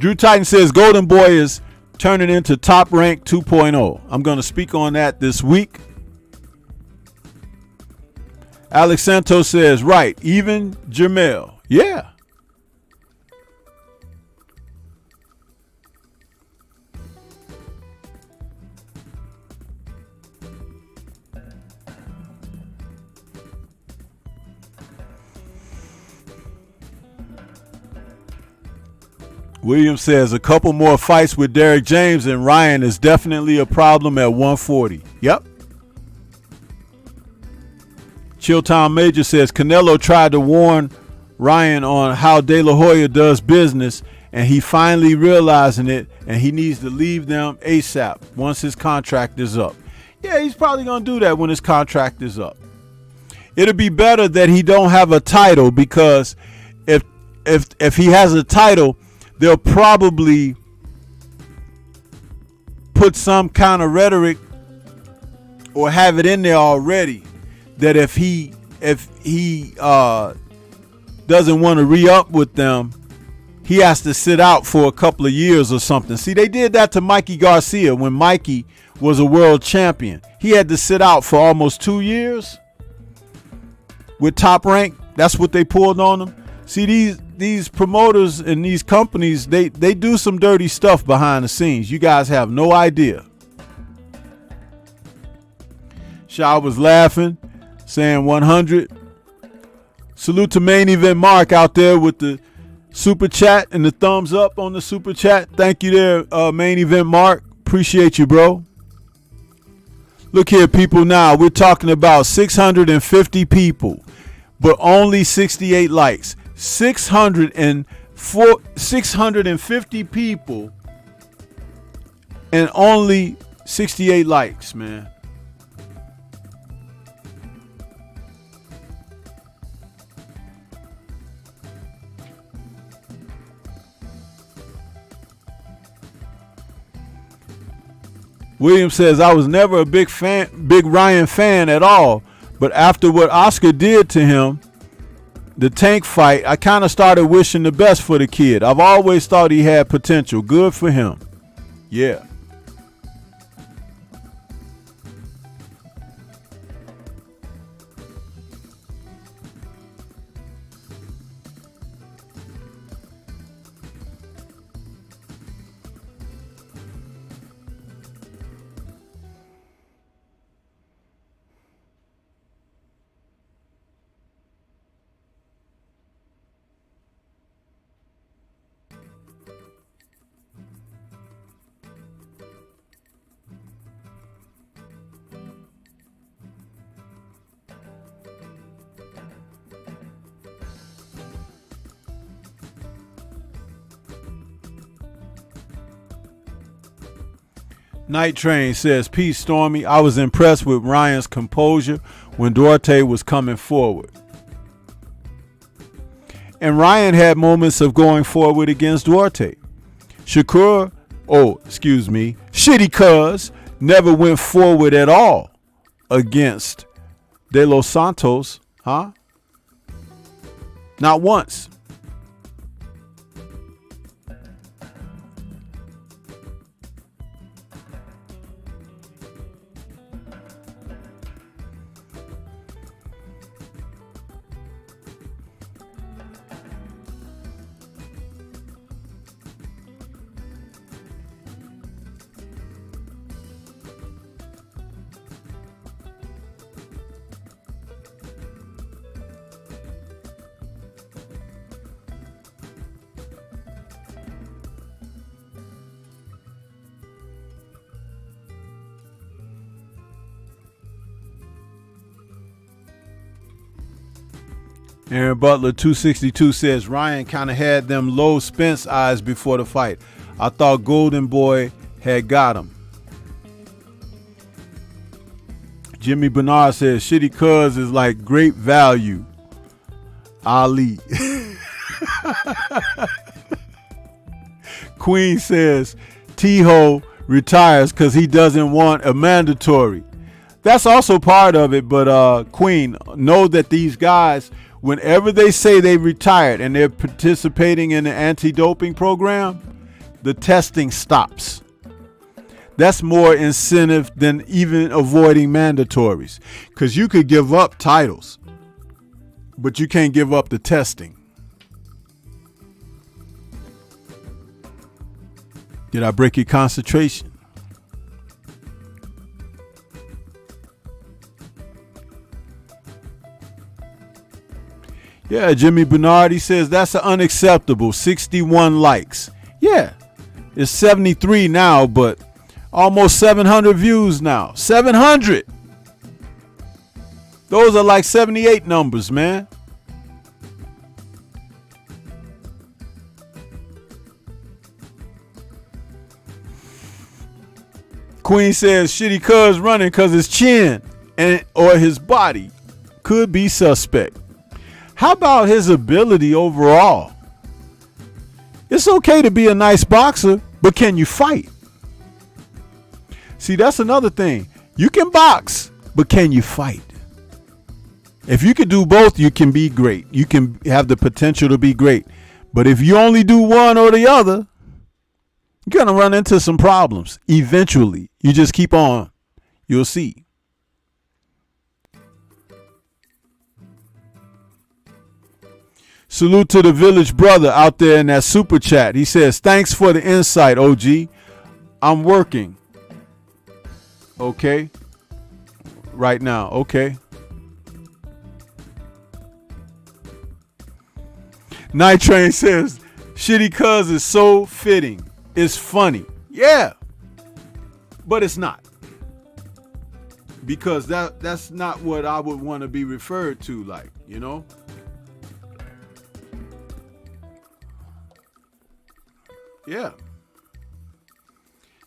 Drew Titan says Golden Boy is turning into Top Rank 2.0. I'm going to speak on that this week. Alex Santos says, right, even Jermell. Yeah. William says a couple more fights with Derrick James and Ryan is definitely a problem at 140. Yep. Chilltown Major says Canelo tried to warn Ryan on how De La Hoya does business, and he finally realizing it, and he needs to leave them ASAP once his contract is up. Yeah, he's probably going to do that when his contract is up. It'll be better that he don't have a title, because if he has a title, they'll probably put some kind of rhetoric or have it in there already that if he doesn't want to re-up with them, he has to sit out for a couple of years or something. See, they did that to Mikey Garcia when Mikey was a world champion. He had to sit out for almost 2 years with Top Rank. That's what they pulled on him. See, these promoters and these companies, they do some dirty stuff behind the scenes. You guys have no idea. Shaw was laughing, saying 100. Salute to Main Event Mark out there with the super chat and the thumbs up on the super chat. Thank you there, Main Event Mark. Appreciate you, bro. Look here, people. Now we're talking about 650 people, but only 68 likes. 650 people and only 68 likes, man. William says, I was never a big Ryan fan at all, but after what Oscar did to him, the tank fight, I kind of started wishing the best for the kid. I've always thought he had potential. Good for him. Yeah. Night Train says, peace, Stormy. I was impressed with Ryan's composure when Duarte was coming forward. And Ryan had moments of going forward against Duarte. Shitty Cuz never went forward at all against De Los Santos, huh? Not once. Aaron Butler 262 says Ryan kind of had them low Spence eyes before the fight. I thought Golden Boy had got him. Jimmy Bernard says Shitty Cuz is like great value. Ali. Queen says T-Ho retires because he doesn't want a mandatory. That's also part of it, but Queen, know that these guys, whenever they say they retired and they're participating in the anti-doping program, the testing stops. That's more incentive than even avoiding mandatories, because you could give up titles, but you can't give up the testing. Did I break your concentration? Yeah, Jimmy Bernard, he says that's unacceptable. 61 likes. Yeah, it's 73 now, but almost 700 views now. 700. Those are like 78 numbers, man. Queen says Shitty Cuz running because his chin or his body could be suspect. How about his ability overall? It's okay to be a nice boxer, but can you fight? See, that's another thing. You can box, but can you fight? If you can do both, you can be great. You can have the potential to be great. But if you only do one or the other, you're going to run into some problems. Eventually, you just keep on. You'll see. Salute to the village brother out there in that super chat. He says, thanks for the insight, OG. I'm working. Okay. right now. Okay. Night Train says, Shitty Cuz is so fitting. It's funny. Yeah. But it's not. Because that's not what I would want to be referred to, like, you know? Yeah.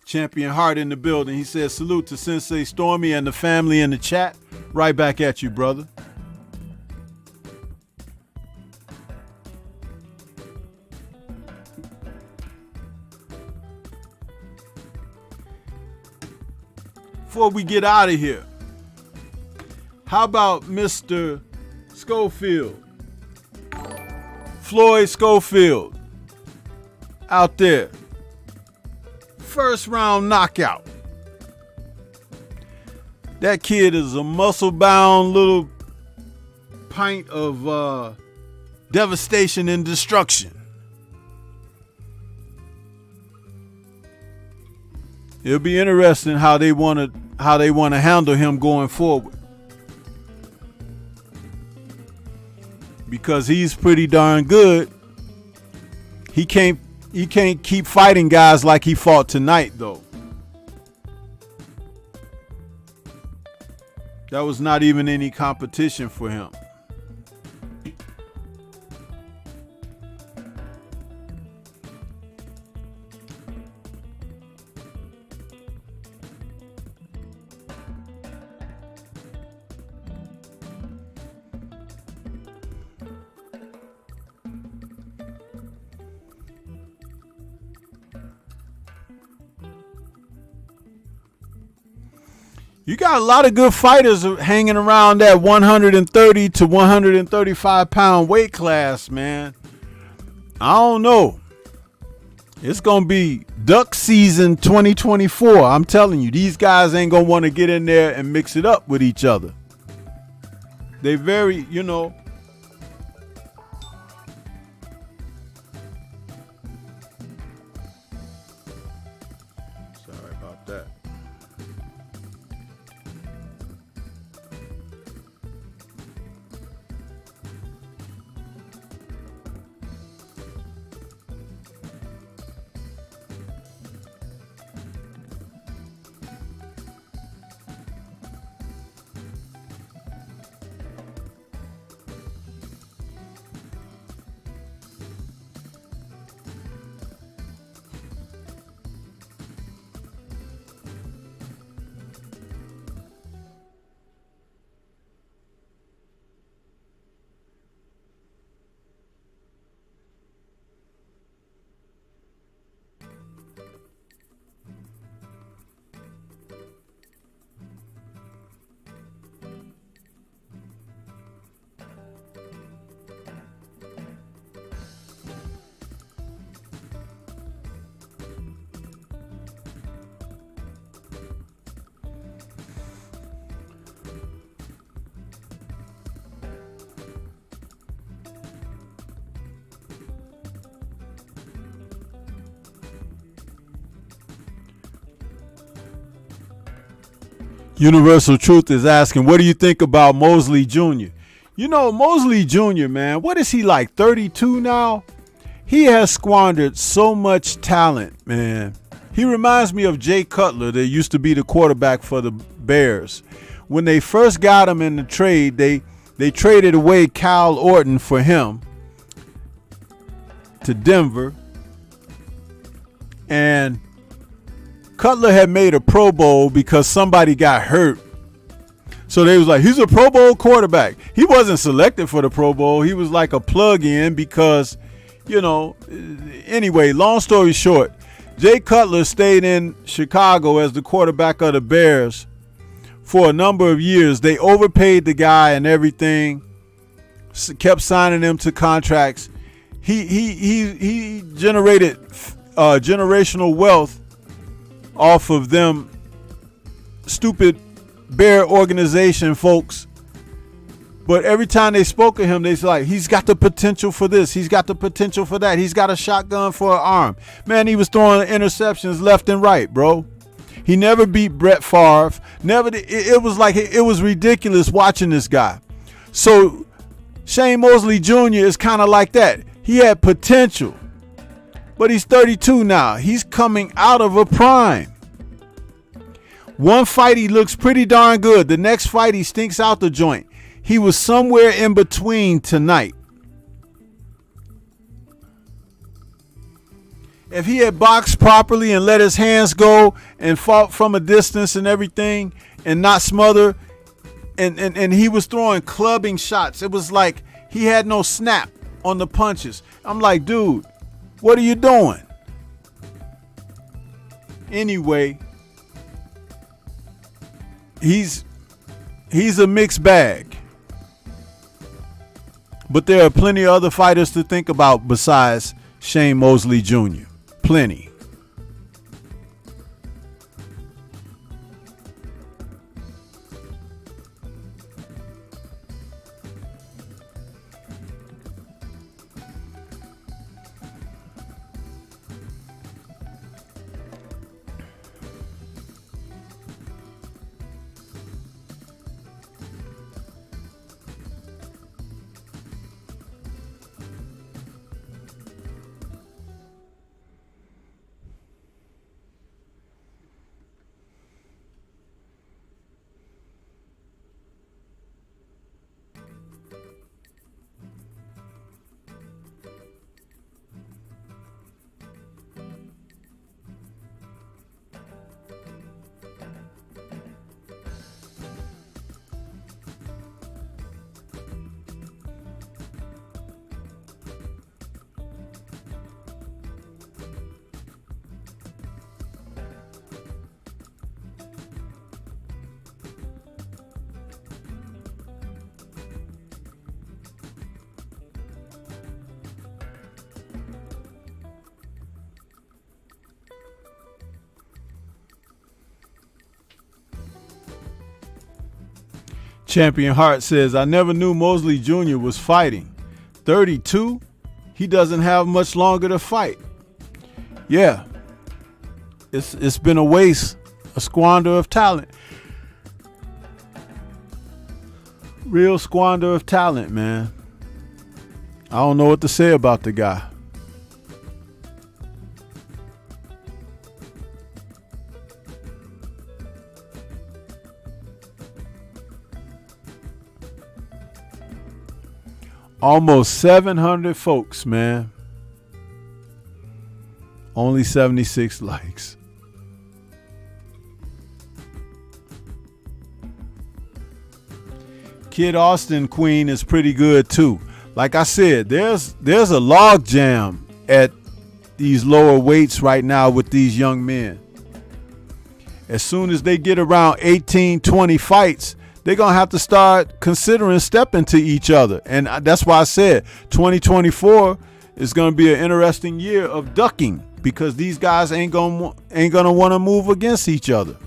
Champion Heart in the building. He says, salute to Sensei Stormy and the family in the chat. Right back at you, brother. Before we get out of here, how about Mr. Schofield? Floyd Schofield out there. First round knockout. That kid is a muscle-bound little pint of devastation and destruction. It'll be interesting how they want to handle him going forward, because he's pretty darn good. He can't keep fighting guys like he fought tonight, though. That was not even any competition for him. You got a lot of good fighters hanging around that 130 to 135 pound weight class, man. I don't know. It's going to be duck season 2024. I'm telling you, these guys ain't going to want to get in there and mix it up with each other. They very, you know. Sorry about that. Universal Truth is asking, what do you think about Mosley Jr.? You know, Mosley Jr., man, what is he, like 32 now? He has squandered so much talent, man. He reminds me of Jay Cutler, that used to be the quarterback for the Bears. When they first got him in the trade, they traded away Kyle Orton for him to Denver. And Cutler had made a Pro Bowl because somebody got hurt. So they was like, he's a Pro Bowl quarterback. He wasn't selected for the Pro Bowl. He was like a plug-in because, you know, anyway, long story short, Jay Cutler stayed in Chicago as the quarterback of the Bears for a number of years. They overpaid the guy and everything, kept signing him to contracts. He generated generational wealth off of them stupid Bear organization folks. But every time they spoke of him, they's like, he's got the potential for this. He's got the potential for that. He's got a shotgun for an arm. Man, he was throwing interceptions left and right, bro. He never beat Brett Favre. Never. It was like it was ridiculous watching this guy. So Shane Mosley Jr. is kind of like that. He had potential, but he's 32 now. He's coming out of a prime. One fight he looks pretty darn good. The next fight he stinks out the joint. He was somewhere in between tonight. If he had boxed properly and let his hands go and fought from a distance and everything and not smother, and he was throwing clubbing shots. It was like he had no snap on the punches. I'm like, dude, what are you doing? Anyway, he's a mixed bag. But there are plenty of other fighters to think about besides Shane Mosley Jr. Plenty. Champion Hart says, I never knew Mosley Jr. was fighting. 32? He doesn't have much longer to fight. Yeah. It's been a waste, a squander of talent. Real squander of talent, man. I don't know what to say about the guy. Almost 700 folks, man. Only 76 likes. Kid Austin Queen is pretty good too. Like I said, there's a log jam at these lower weights right now with these young men. As soon as they get around 18, 20 fights, they're going to have to start considering stepping to each other. And that's why I said 2024 is going to be an interesting year of ducking, because these guys ain't going to want to move against each other.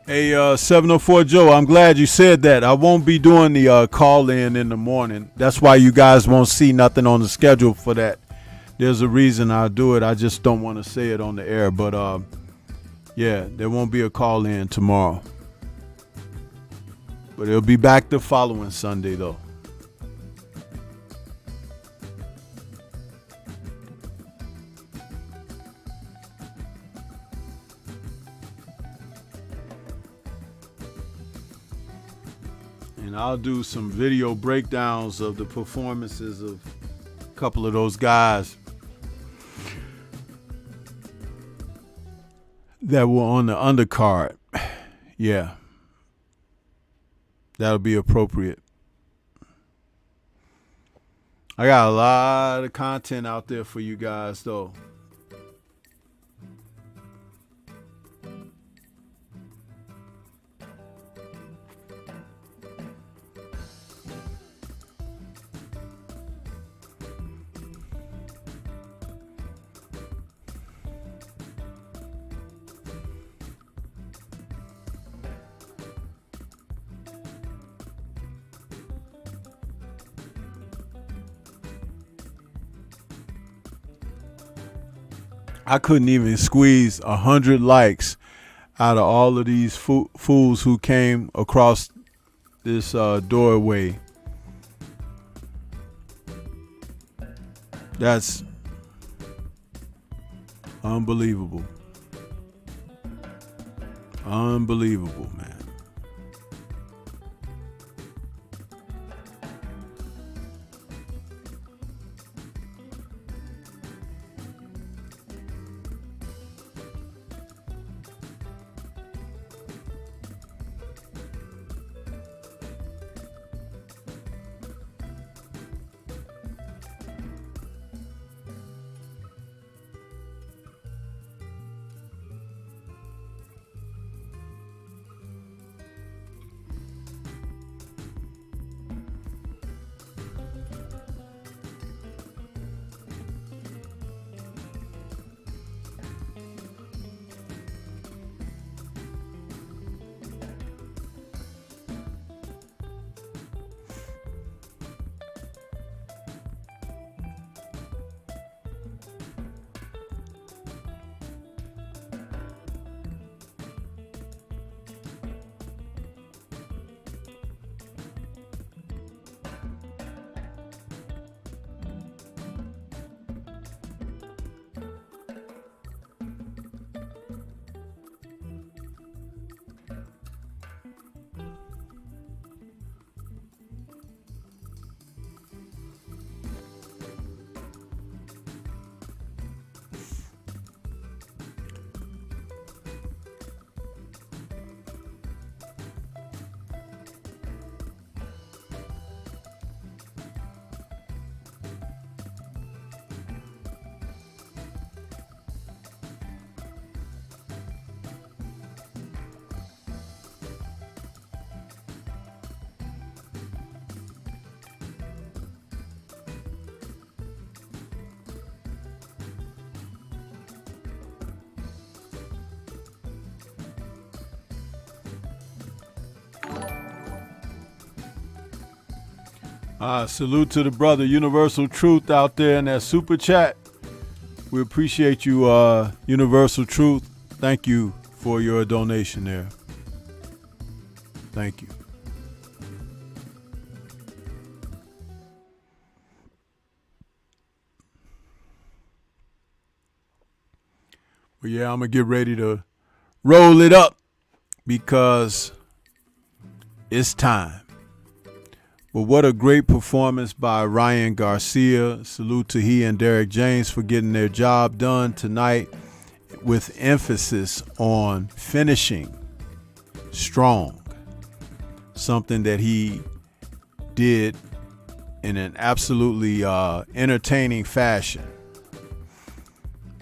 Hey, 704 Joe, I'm glad you said that. I won't be doing the call-in the morning. That's why you guys won't see nothing on the schedule for that. There's a reason I'll do it. I just don't want to say it on the air. But, yeah, there won't be a call-in tomorrow. But it'll be back the following Sunday, though. And I'll do some video breakdowns of the performances of a couple of those guys that were on the undercard. Yeah. That'll be appropriate. I got a lot of content out there for you guys, though. I couldn't even squeeze 100 likes out of all of these fools who came across this doorway. That's unbelievable. Unbelievable, man. Salute to the brother Universal Truth out there in that super chat. We appreciate you, Universal Truth. Thank you for your donation there. Thank you. Well, yeah, I'm going to get ready to roll it up because it's time. Well, what a great performance by Ryan Garcia. Salute to he and Derek James for getting their job done tonight with emphasis on finishing strong. Something that he did in an absolutely entertaining fashion.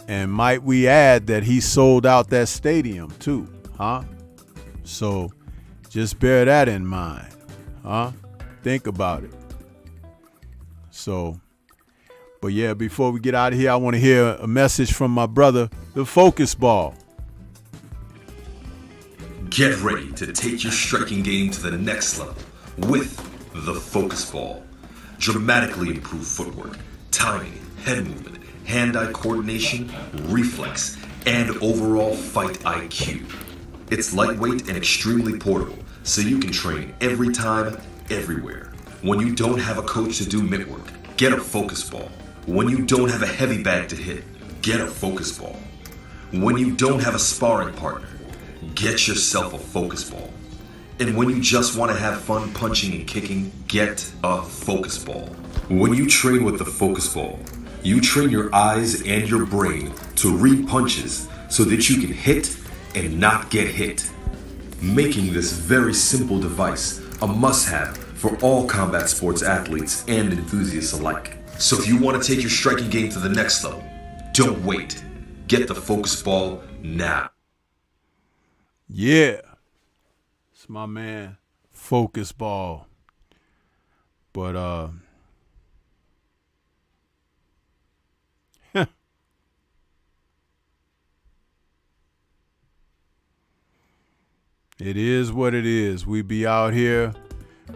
And might we add that he sold out that stadium too, huh? So just bear that in mind, huh? Think about it. So, but yeah, before we get out of here, I want to hear a message from my brother, the Focus Ball. Get ready to take your striking game to the next level with the Focus Ball. Dramatically improved footwork, timing, head movement, hand-eye coordination, reflex, and overall fight IQ. It's lightweight and extremely portable, so you can train every time, everywhere. When you don't have a coach to do mitt work, get a Focus Ball. When you don't have a heavy bag to hit, get a Focus Ball. When you don't have a sparring partner, get yourself a Focus Ball. And when you just want to have fun punching and kicking, get a Focus Ball. When you train with the Focus Ball, you train your eyes and your brain to read punches so that you can hit and not get hit, making this very simple device a must-have for all combat sports athletes and enthusiasts alike. So if you want to take your striking game to the next level, don't wait. Get the focus ball now. Yeah. It's my man, Focus Ball. But it is what it is. We be out here.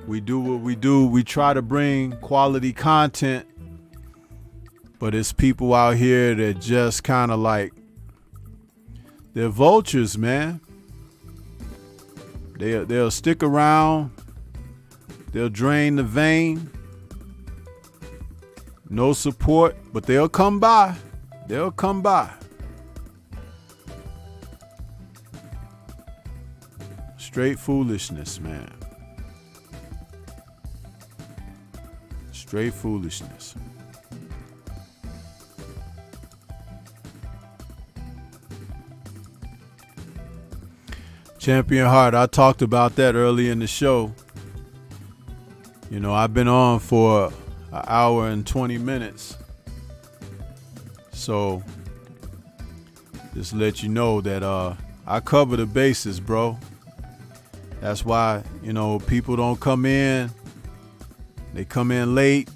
We do what we do. We try to bring quality content. But it's people out here that just kind of like, they're vultures, man. They'll stick around. They'll drain the vein. No support, but they'll come by. They'll come by. Straight foolishness, man. Straight foolishness. Champion Heart, I talked about that early in the show. You know, I've been on for an hour and 20 minutes. So, just let you know that I cover the bases, bro. That's why, you know, people don't come in. They come in late.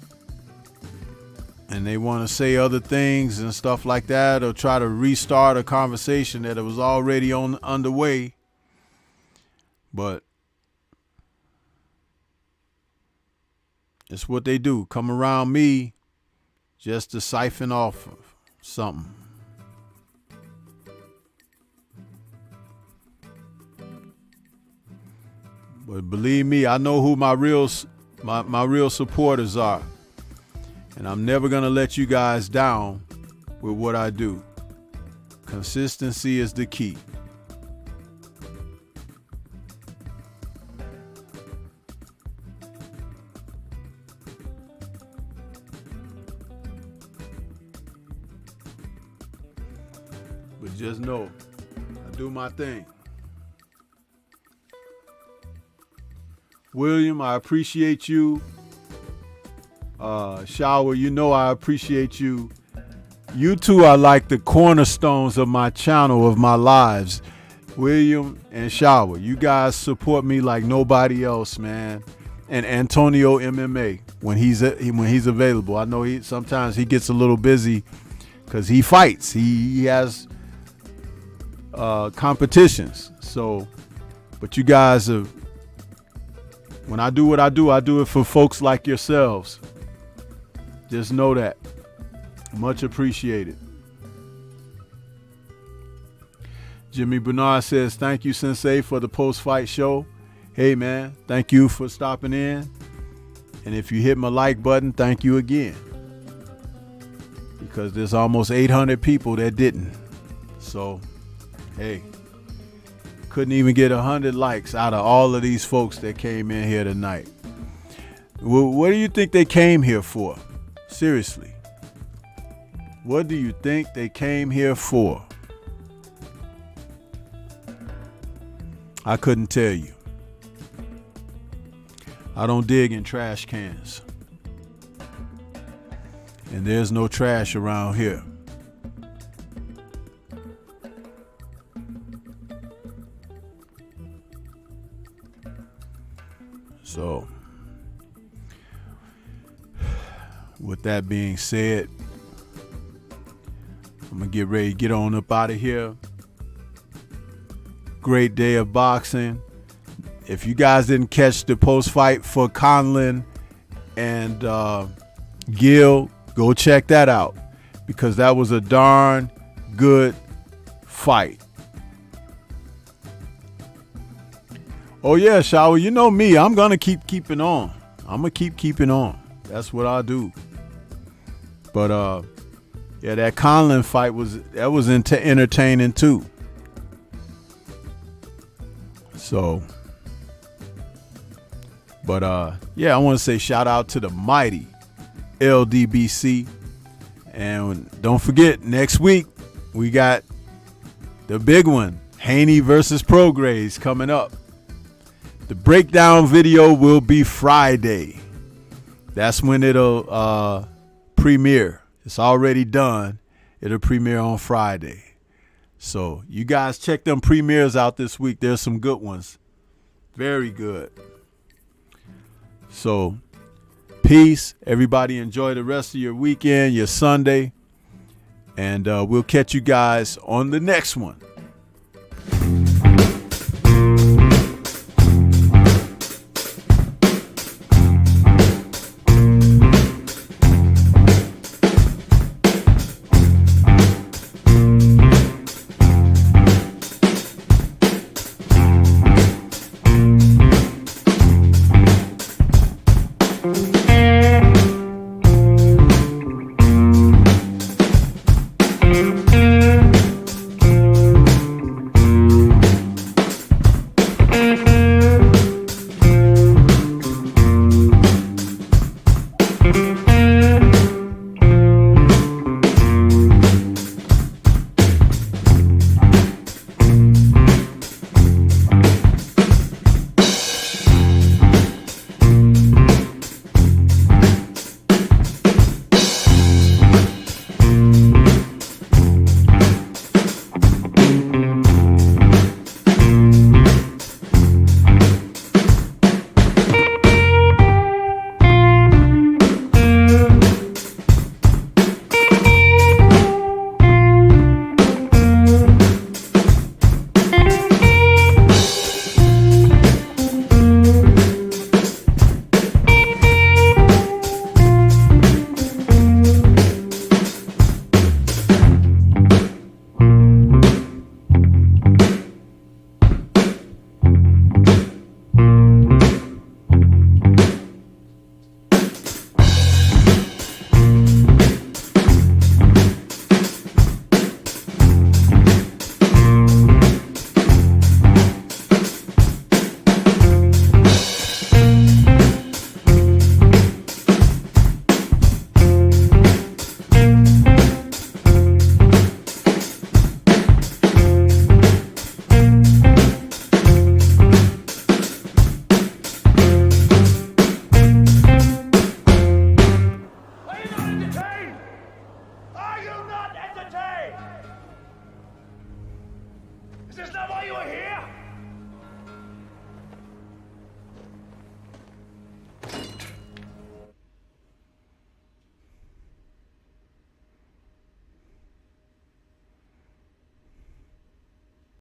And they want to say other things and stuff like that, or try to restart a conversation that it was already underway. But it's what they do. Come around me just to siphon off of something. But believe me, I know who my real supporters are. And I'm never going to let you guys down with what I do. Consistency is the key. But just know, I do my thing. William, I appreciate you. Shower, you know I appreciate you. You two are like the cornerstones of my channel, of my lives. William and Shower, you guys support me like nobody else, man. And Antonio MMA when he's available. I know sometimes he gets a little busy because he fights. He has competitions. So, but you guys have. When I do what I do it for folks like yourselves. Just know that. Much appreciated. Jimmy Bernard says, thank you, Sensei, for the post-fight show. Hey, man, thank you for stopping in. And if you hit my like button, thank you again. Because there's almost 800 people that didn't. So, hey. Couldn't even get 100 likes out of all of these folks that came in here tonight. What do you think they came here for? Seriously. What do you think they came here for? I couldn't tell you. I don't dig in trash cans. And there's no trash around here. So, with that being said, I'm going to get ready to get on up out of here. Great day of boxing. If you guys didn't catch the post-fight for Conlon and Gill, go check that out because that was a darn good fight. Oh yeah, Shower, you know me. I'm going to keeping on. I'm going to keeping on. That's what I do. But yeah, that Conlon fight was entertaining too. So, but yeah, I want to say shout out to the mighty LDBC. And don't forget, next week we got the big one, Haney versus Prograis, coming up. The breakdown video will be Friday. That's when it'll premiere. It's already done. It'll premiere on Friday. So you guys check them premieres out this week. There's some good ones. Very good. So peace. Everybody enjoy the rest of your weekend, your Sunday. And we'll catch you guys on the next one.